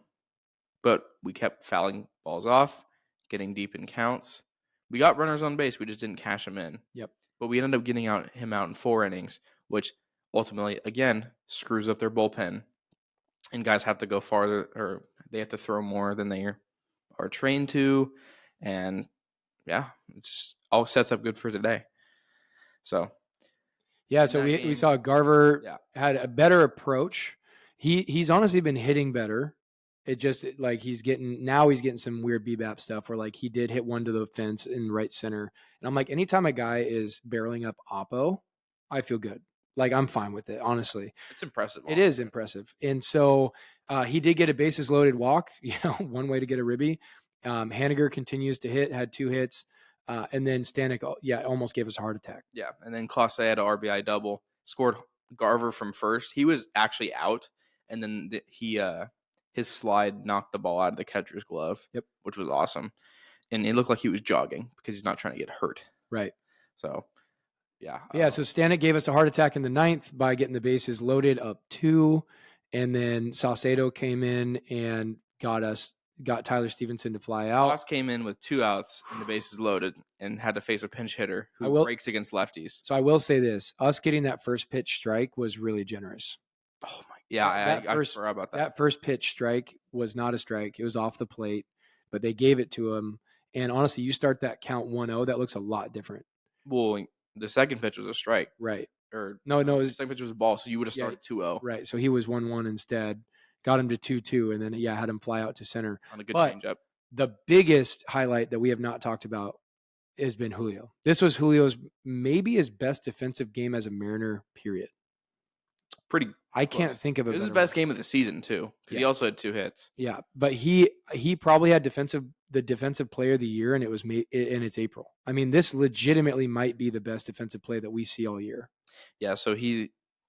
But we kept fouling balls off, getting deep in counts. We got runners on base. We just didn't cash them in. Yep. But we ended up getting him out in 4 innings, which ultimately, again, screws up their bullpen. And guys have to go farther, or they have to throw more than they are trained to. And yeah, it just all sets up good for today. So Yeah, so we game, saw Garver had a better approach. He's honestly been hitting better. It just like he's getting some weird BBAP stuff where like he did hit one to the fence in right center. And I'm like, anytime a guy is barreling up Oppo, I feel good. Like I'm fine with it, honestly. It's impressive. It is impressive. And so he did get a bases loaded walk, one way to get a ribby. Haniger continues to hit, had 2 hits. And then Stanek, almost gave us a heart attack. Yeah, and then Clase had an RBI double, scored Garver from first. He was actually out, and then his slide knocked the ball out of the catcher's glove, which was awesome. And it looked like he was jogging because he's not trying to get hurt. Right. So, yeah. Yeah, so Stanek gave us a heart attack in the 9th by getting the bases loaded up 2, and then Saucedo came in and got Tyler Stevenson to fly out. Sauce came in with 2 outs and the bases loaded and had to face a pinch hitter who breaks against lefties. So I will say this, us getting that first pitch strike was really generous. Oh my. Yeah, I forgot about that. That first pitch strike was not a strike. It was off the plate, but they gave it to him. And honestly, you start that count 1-0, that looks a lot different. Well, the second pitch was a strike. Right. Or no, the second pitch was a ball, so you would have started 2-0. Right. So he was 1-1 instead. Got him to 2-2, and then had him fly out to center on a good changeup. The biggest highlight that we have not talked about has been Julio. This was Julio's maybe his best defensive game as a Mariner. Period. Pretty. I can't think of it. It was his best game of the season too, because he also had 2 hits. Yeah, but he probably had the defensive player of the year, and it's April. I mean, this legitimately might be the best defensive play that we see all year. Yeah. So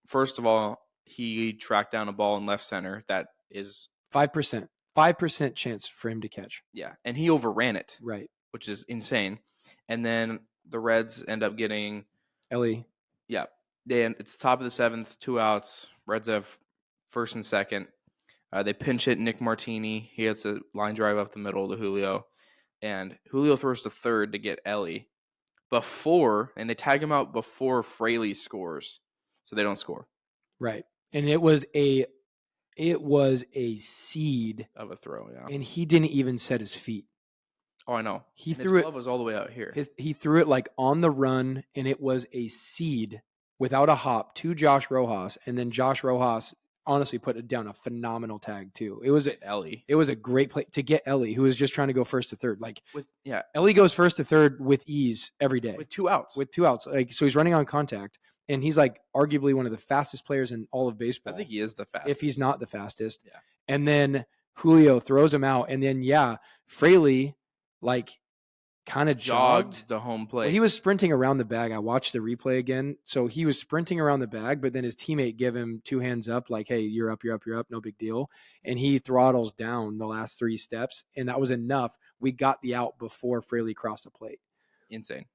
first of all, he tracked down a ball in left center that is 5% chance for him to catch. Yeah, and he overran it. Right. Which is insane. And then the Reds end up getting Ellie. Yeah. It's the top of the 7th, 2 outs. Reds have first and second. They pinch hit Nick Martini. He hits a line drive up the middle to Julio. And Julio throws to third to get Ellie and they tag him out before Fraley scores. So they don't score. Right. And it was a seed of a throw, yeah. And he didn't even set his feet. Oh, I know. His glove was all the way out here. He threw it like on the run, and it was a seed without a hop to Josh Rojas, and then Josh Rojas honestly put down a phenomenal tag too. It was Ellie. It was a great play to get Ellie, who was just trying to go first to third. Ellie goes first to third with ease every day with 2 outs. Like, so he's running on contact, and he's like arguably one of the fastest players in all of baseball. I think he is the fastest, if he's not the fastest. Yeah. And then Julio throws him out, and then Fraley kind of jogged the home plate. Well, he was sprinting around the bag. I watched the replay again. So he was sprinting around the bag, but then his teammate gave him 2 hands up, like, hey, you're up, no big deal. And he throttles down the last 3 steps, and that was enough. We got the out before Fraley crossed the plate. Insane.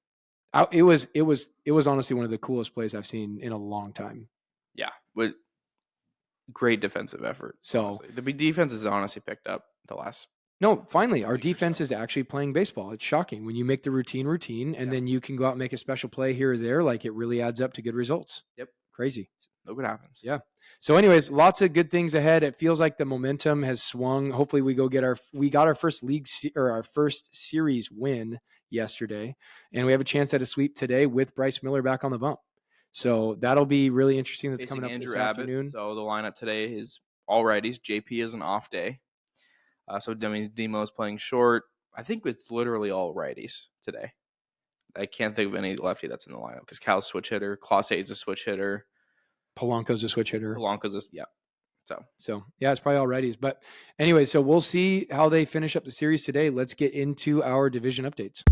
It was honestly one of the coolest plays I've seen in a long time. Yeah, with great defensive effort. So honestly. The big defense has honestly picked up the last. No, finally, our defense is actually playing baseball. It's shocking when you make the routine, and then you can go out and make a special play here or there. Like, it really adds up to good results. Yep. Crazy. Look what happens. Yeah. So anyways, lots of good things ahead. It feels like the momentum has swung. Hopefully we got our first our first series win yesterday, and we have a chance at a sweep today with Bryce Miller back on the bump. So that'll be really interesting. That's coming up Andrew this Abbott. afternoon. So the lineup today is all righties. JP is an off day. So that means Demo's playing short. I think it's literally all righties today. I can't think of any lefty that's in the lineup because Cal's switch hitter. Clase is a switch hitter. Polanco's a switch hitter. Polanco's So So yeah, it's probably all righties. But anyway, so we'll see how they finish up the series today. Let's get into our division updates.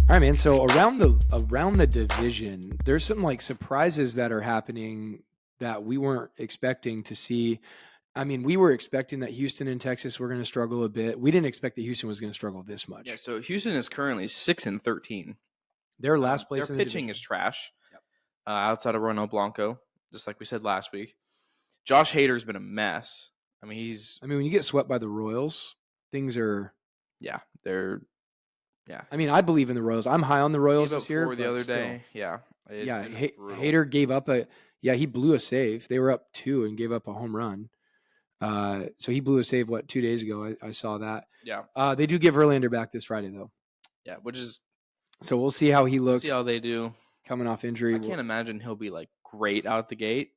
All right, man. So around the division, there's some like surprises that are happening that we weren't expecting to see. I mean, we were expecting that Houston and Texas were going to struggle a bit. We didn't expect that Houston was going to struggle this much. Yeah, so Houston is currently 6-13. They're last place Their in the pitching division. is trash. Yep. Outside of Ronald Blanco, just like we said last week. Josh Hader's been a mess. I mean, when you get swept by the Royals, things are. Yeah, they're. Yeah. I mean, I believe in the Royals. I'm high on the Royals Gave up this year. 4 the other still. day. Yeah. Yeah, Hader gave up he blew a save. They were up 2 and gave up a home run. So he blew a save, 2 days ago? I saw that. Yeah. They do give Verlander back this Friday, though. Yeah, which is. So we'll see how he looks. See how they do. Coming off injury. I can't imagine he'll be like great out the gate.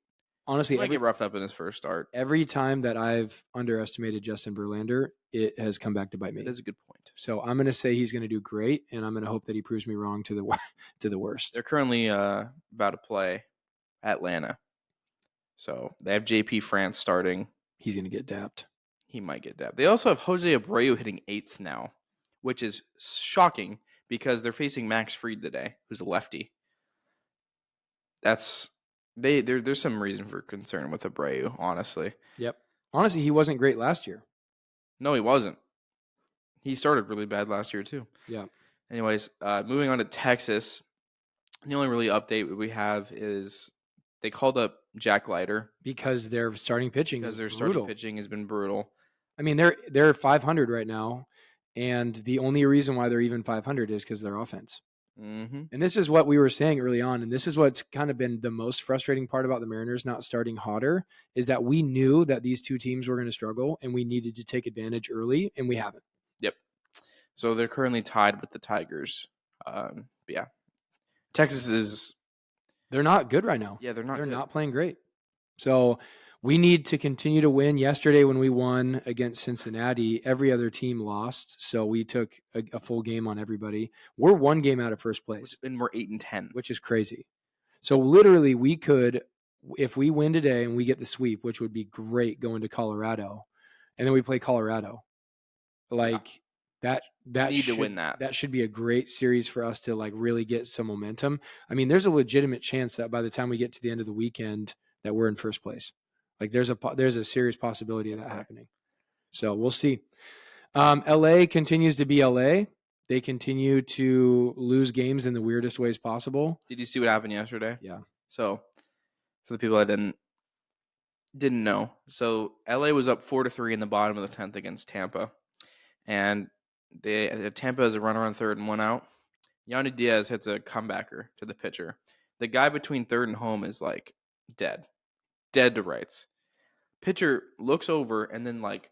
Honestly, he might get roughed up in his first start. Every time that I've underestimated Justin Verlander, it has come back to bite me. That is a good point. So I'm going to say he's going to do great, and I'm going to hope that he proves me wrong to the worst. They're currently about to play Atlanta. So they have JP France starting. He's going to get dapped. He might get dapped. They also have Jose Abreu hitting 8th now, which is shocking because they're facing Max Fried today, who's a lefty. There's some reason for concern with Abreu, honestly. Yep. Honestly, he wasn't great last year. No, he wasn't. He started really bad last year, too. Yeah. Anyways, moving on to Texas. The only really update we have is they called up Jack Leiter. Because their starting pitching starting pitching has been brutal. I mean, they're 500 right now, and the only reason why they're even 500 is because of their offense. Mm-hmm. And this is what we were saying early on, and this is what's kind of been the most frustrating part about the Mariners not starting hotter, is that we knew that these two teams were going to struggle, and we needed to take advantage early, and we haven't. Yep. So they're currently tied with the Tigers. But yeah, Texas is. They're not good right now. Yeah, they're not. They're good. not playing great. So we need to continue to win. Yesterday, when we won against Cincinnati, every other team lost. So we took a full game on everybody. We're 1 game out of first place. And we're 8-10. Which is crazy. So literally we could, if we win today and we get the sweep, which would be great going to Colorado, and then we play Colorado, like that need to win that. That should be a great series for us to like really get some momentum. I mean, there's a legitimate chance that by the time we get to the end of the weekend that we're in first place. Like there's a serious possibility of that happening. So we'll see. LA continues to be LA. They continue to lose games in the weirdest ways possible. Did you see what happened yesterday? Yeah. So for the people that didn't know, so LA was up 4-3 in the bottom of the 10th against Tampa, and Tampa has a runner on third and 1 out. Yandy Diaz hits a comebacker to the pitcher. The guy between third and home is like dead to rights. Pitcher looks over and then like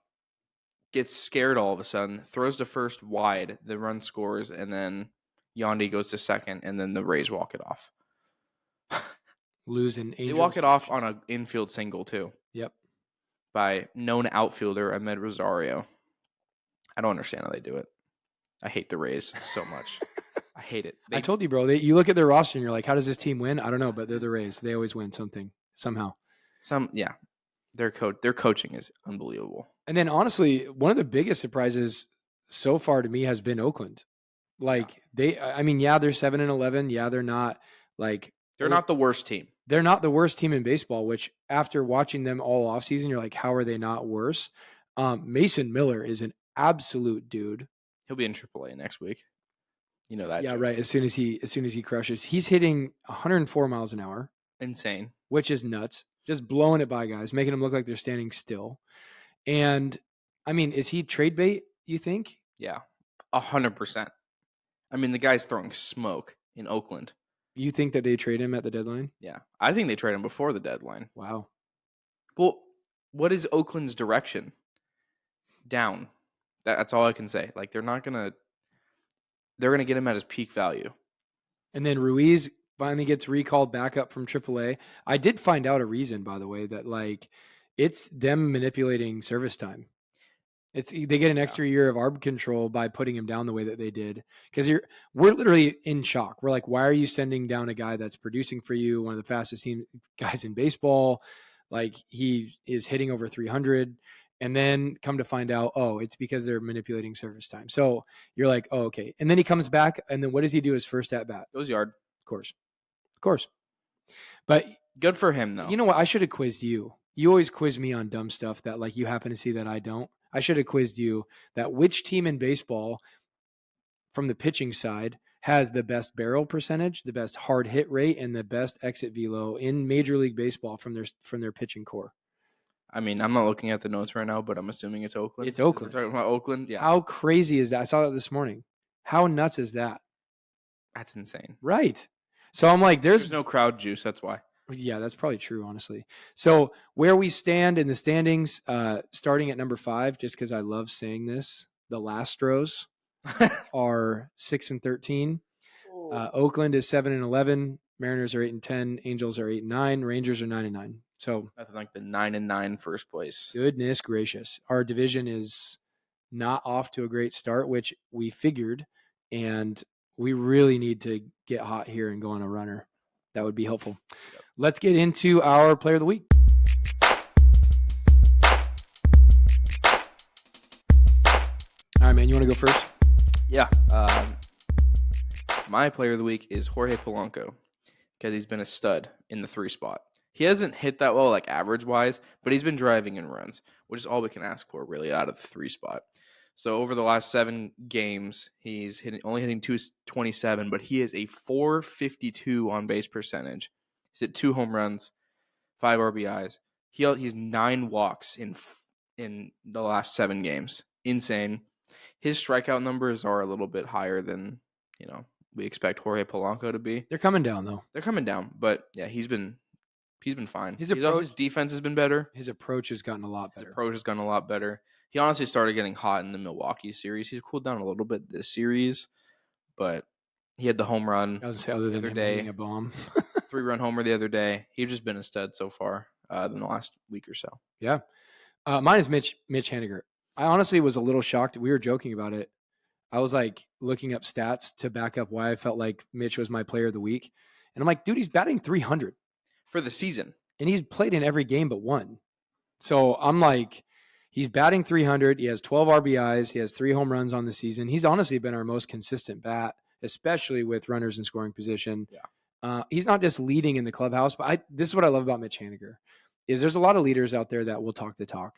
gets scared all of a sudden, throws to first wide, the run scores, and then Yandy goes to second, and then the Rays walk it off. Lose an angel. They walk it off on an infield single too. Yep. By known outfielder Ahmed Rosario. I don't understand how they do it. I hate the Rays so much. I hate it. I told you, bro. You look at their roster and you're like, how does this team win? I don't know, but they're the Rays. They always win something somehow. Their coaching is unbelievable. And then honestly, one of the biggest surprises so far to me has been Oakland. Like they're 7-11. Yeah, they're not like they're not the worst team. They're not the worst team in baseball, which after watching them all offseason, you're like, how are they not worse? Mason Miller is an absolute dude. He'll be in AAA next week. You know that. Yeah, right. As soon as he crushes, he's hitting 104 miles an hour. Insane. Which is nuts. Just blowing it by guys, making them look like they're standing still. And I mean, is he trade bait, you think? Yeah, 100%. I mean, the guy's throwing smoke in Oakland. You think that they trade him at the deadline? Yeah, I think they trade him before the deadline. Wow. Well, what is Oakland's direction? Down. That's all I can say. Like they're gonna get him at his peak value. And then Ruiz finally gets recalled back up from AAA. I did find out a reason, by the way, that like it's them manipulating service time. They get an extra year of arb control by putting him down the way that they did. Because we're literally in shock. We're like, why are you sending down a guy that's producing for you, one of the fastest guys in baseball? Like, he is hitting over 300. And then come to find out, oh, it's because they're manipulating service time. So you're like, oh, okay. And then he comes back, and then what does he do his first at bat? Goes yard. Of course. But good for him, though. You know what? I should have quizzed you. You always quiz me on dumb stuff that like you happen to see that I don't. I should have quizzed you that which team in baseball from the pitching side has the best barrel percentage, the best hard hit rate, and the best exit velo in Major League Baseball from their pitching core. I mean, I'm not looking at the notes right now, but I'm assuming it's Oakland. It's Oakland. We're talking about Oakland. Yeah. How crazy is that? I saw that this morning. How nuts is that? That's insane. Right. So I'm like, there's no crowd juice. That's why. Yeah, that's probably true, honestly. So where we stand in the standings, starting at number 5, just because I love saying this, the Lastros are 6-13. Oakland is 7-11. Mariners are 8-10. Angels are 8-9. Rangers are 9-9. So nothing like the 9-9 first place. Goodness gracious, our division is not off to a great start, which we figured, and we really need to get hot here and go on a runner. That would be helpful. Yep. Let's get into our player of the week. All right, man, you want to go first? Yeah. My player of the week is Jorge Polanco because he's been a stud in the 3 spot. He hasn't hit that well, like average-wise, but he's been driving in runs, which is all we can ask for, really, out of the 3 spot. So over the last 7 games, he's only hitting 227, but he is a .452 on base percentage. He's hit 2 home runs, 5 RBIs. He's 9 walks in the last 7 games. Insane. His strikeout numbers are a little bit higher than we expect Jorge Polanco to be. They're coming down though. They're coming down, but yeah, he's been fine. His defense has been better. His approach has gotten a lot better. He honestly started getting hot in the Milwaukee series. He's cooled down a little bit this series, but he had the home run. I was gonna say, other than hitting a bomb, 3-run homer the other day. He's just been a stud so far in the last week or so. Yeah, mine is Mitch Haniger. I honestly was a little shocked. We were joking about it. I was like looking up stats to back up why I felt like Mitch was my player of the week, and I'm like, dude, he's batting 300 for the season, and he's played in every game but one. So I'm like, he's batting 300. He has 12 RBIs. He has 3 home runs on the season. He's honestly been our most consistent bat, especially with runners in scoring position. Yeah. He's not just leading in the clubhouse, but this is what I love about Mitch Haniger is there's a lot of leaders out there that will talk the talk,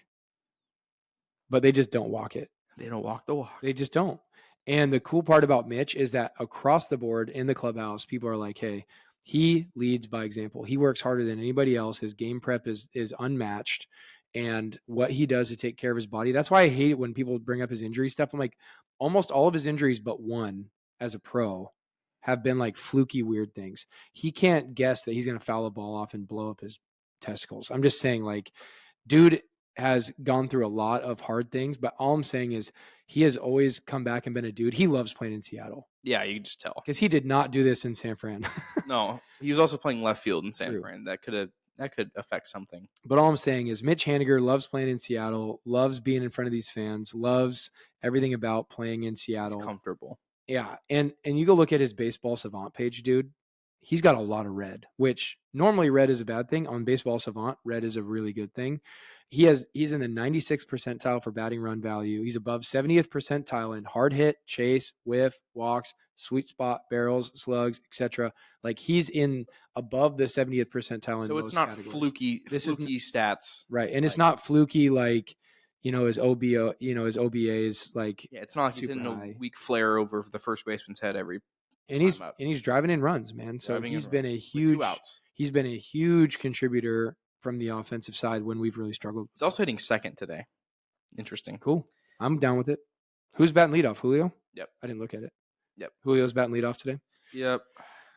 but they just don't walk it. They don't walk the walk. They just don't. And the cool part about Mitch is that across the board in the clubhouse, people are like, hey, he leads by example. He works harder than anybody else. His game prep is unmatched. And what he does to take care of his body. That's why I hate it when people bring up his injury stuff. I'm like, almost all of his injuries but one as a pro have been like fluky, weird things. He can't guess that he's going to foul a ball off and blow up his testicles. I'm just saying, like, dude has gone through a lot of hard things, but all I'm saying is he has always come back and been a dude. He loves playing in Seattle. Yeah, you can just tell. Because he did not do this in San Fran. No, he was also playing left field in San Fran. That could affect something. But all I'm saying is Mitch Haniger loves playing in Seattle, loves being in front of these fans, loves everything about playing in Seattle. It's comfortable. Yeah, and you go look at his Baseball Savant page, dude. He's got a lot of red, which normally red is a bad thing. On Baseball Savant, red is a really good thing. He's in the 96th percentile for batting run value. He's above 70th percentile in hard hit, chase, whiff, walks, sweet spot, barrels, slugs, etc. Like he's in above the 70th percentile in so it's not categories. Fluky stats, right? And it's not fluky like his OBO, his OBA is like it's not like he's hitting a weak flare over the first baseman's head every. And he's driving in runs, man. So he's been a huge contributor from the offensive side when we've really struggled. He's also hitting second today. Interesting. Cool. I'm down with it. Who's batting leadoff? Julio? Yep. I didn't look at it. Yep. Julio's batting leadoff today? Yep.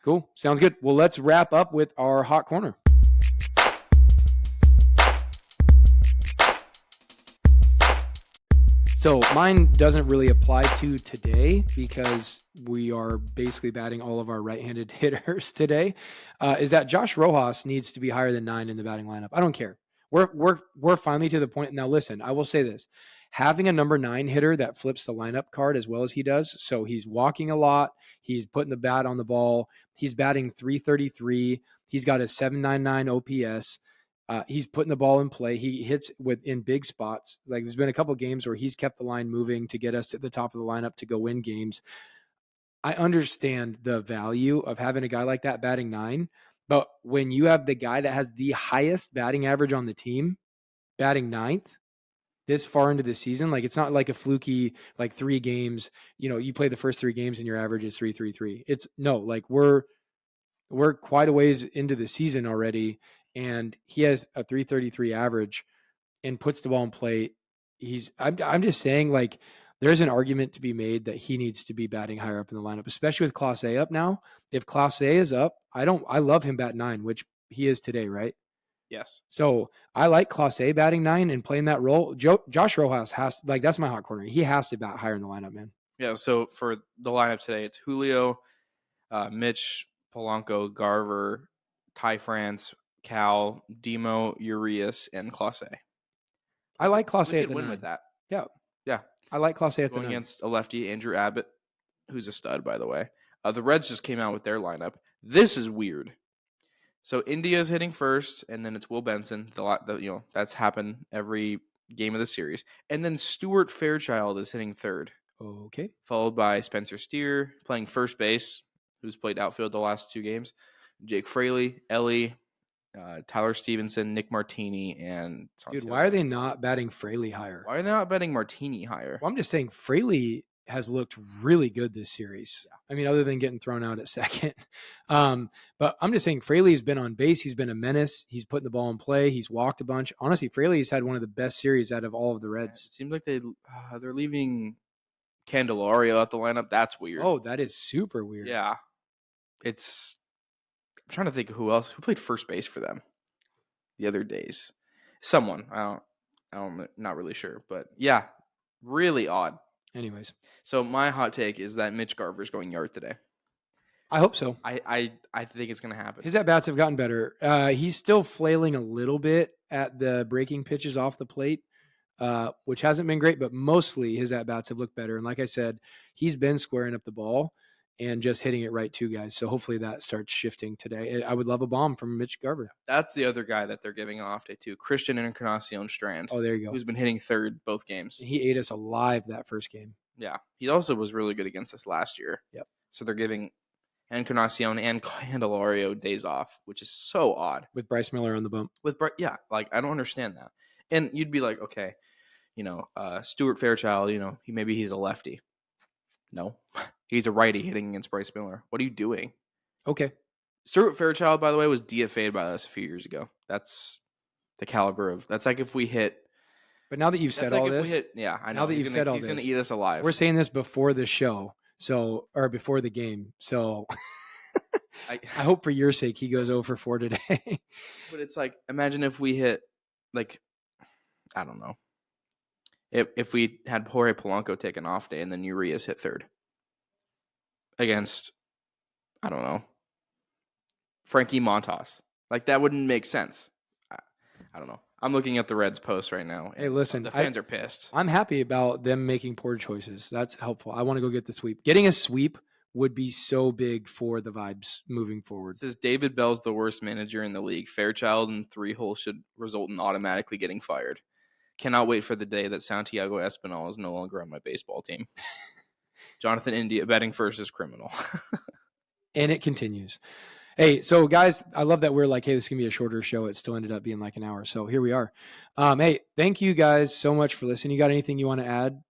Cool. Sounds good. Well, let's wrap up with our hot corner. So mine doesn't really apply to today because we are basically batting all of our right-handed hitters today. Is that Josh Rojas needs to be higher than 9 in the batting lineup? I don't care. We're finally to the point. Now, listen, I will say this. having a number 9 hitter that flips the lineup card as well as he does. So he's walking a lot. He's putting the bat on the ball. He's batting .333. He's got a .799 OPS. He's putting the ball in play. He hits in big spots. Like there's been a couple games where he's kept the line moving to get us to the top of the lineup to go win games. I understand the value of having a guy like that batting 9, but when you have the guy that has the highest batting average on the team batting 9th this far into the season, like it's not like a fluky, like 3 games, you play the first 3 games and your average is .333. It's no, like we're quite a ways into the season already, and he has a .333 average and puts the ball in play. I'm just saying, like, there's an argument to be made that he needs to be batting higher up in the lineup, especially with Clase A up now. If Clase A is up, I love him bat 9, which he is today, right? Yes. So I like Clase A batting 9 and playing that role. Josh Rojas that's my hot corner. He has to bat higher in the lineup, man. Yeah. So for the lineup today, it's Julio, Mitch, Polanco, Garver, Ty France, Cal, Demo, Urias, and Clase. I like Clase We A could at the win 9. with that. Yeah. Yeah. I like Clase A at the Going 9. against a lefty, Andrew Abbott, who's a stud, by the way. The Reds just came out with their lineup. This is weird. So India's hitting first, and then it's Will Benson. That's happened every game of the series. And then Stuart Fairchild is hitting third. Okay. Followed by Spencer Steer playing first base, who's played outfield the last 2 games. Jake Fraley, Ellie, Tyler Stevenson, Nick Martini, and Dude, Santiago. why are they not batting Fraley higher? Why are they not betting Martini higher? Well, I'm just saying Fraley has looked really good this series. Yeah. I mean, other than getting thrown out at second. But I'm just saying Fraley's been on base. He's been a menace. He's putting the ball in play. He's walked a bunch. Honestly, Fraley's had one of the best series out of all of the Reds. It seems like they're leaving Candelario out the lineup. That's weird. Oh, that is super weird. Yeah. I'm trying to think of who played first base for them the other days. Someone. I'm not really sure. But yeah, really odd. Anyways. So my hot take is that Mitch Garver's going yard today. I hope so. I think it's going to happen. His at-bats have gotten better. He's still flailing a little bit at the breaking pitches off the plate, which hasn't been great, but mostly his at-bats have looked better. And like I said, he's been squaring up the ball and just hitting it right too, guys. So hopefully that starts shifting today. I would love a bomb from Mitch Garver. That's the other guy that they're giving an off day to, Christian Encarnacion Strand. Oh, there you go. Who's been hitting third both games. And he ate us alive that first game. Yeah. He also was really good against us last year. Yep. So they're giving Encarnacion and Candelario days off, which is so odd. With Bryce Miller on the bump. Yeah, like I don't understand that. And you'd be like, okay, Stuart Fairchild, he's a lefty. No, he's a righty hitting against Bryce Miller. What are you doing? Okay. Stuart Fairchild, by the way, was DFA'd by us a few years ago. That's the caliber of. That's like if we hit. But now that you've said all this, yeah, I know. Now that you've said all this, he's going to eat us alive. We're saying this before the show, or before the game. So I hope for your sake he goes 0 for 4 today. But it's like, imagine if we hit, like, I don't know. If we had Jorge Polanco take an off day and then Urias hit third against, I don't know, Frankie Montas. Like, that wouldn't make sense. I don't know. I'm looking at the Reds post right now. Hey, listen. The fans are pissed. I'm happy about them making poor choices. That's helpful. I want to go get the sweep. Getting a sweep would be so big for the vibes moving forward. It says David Bell's the worst manager in the league. Fairchild and 3-hole should result in automatically getting fired. Cannot wait for the day that Santiago Espinal is no longer on my baseball team. Jonathan India betting first is criminal. And it continues. Hey, so guys, I love that we're like, hey, this can be a shorter show. It still ended up being like an hour. So here we are. Hey, thank you guys so much for listening. You got anything you want to add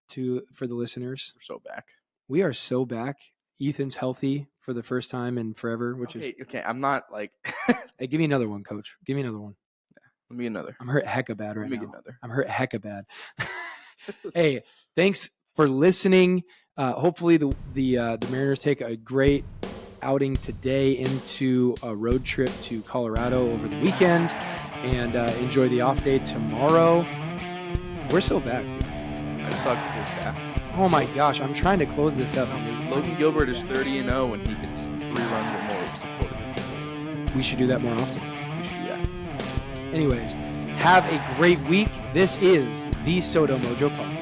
for the listeners? We're so back. We are so back. Ethan's healthy for the first time in forever, which is okay. I'm not like. Hey, give me another one, Coach. Give me another one. Let me get another. I'm hurt hecka bad right Let me now. get another. I'm hurt hecka bad. Hey, thanks for listening. Hopefully the Mariners take a great outing today into a road trip to Colorado over the weekend and enjoy the off day tomorrow. We're so back. I just saw Chris Sapp. Oh my gosh, I'm trying to close this up. Logan Gilbert is 30-0 when he gets 3 runs or more supported. We should do that more often. We should do that. Anyways, have a great week. This is the Soto Mojo Podcast.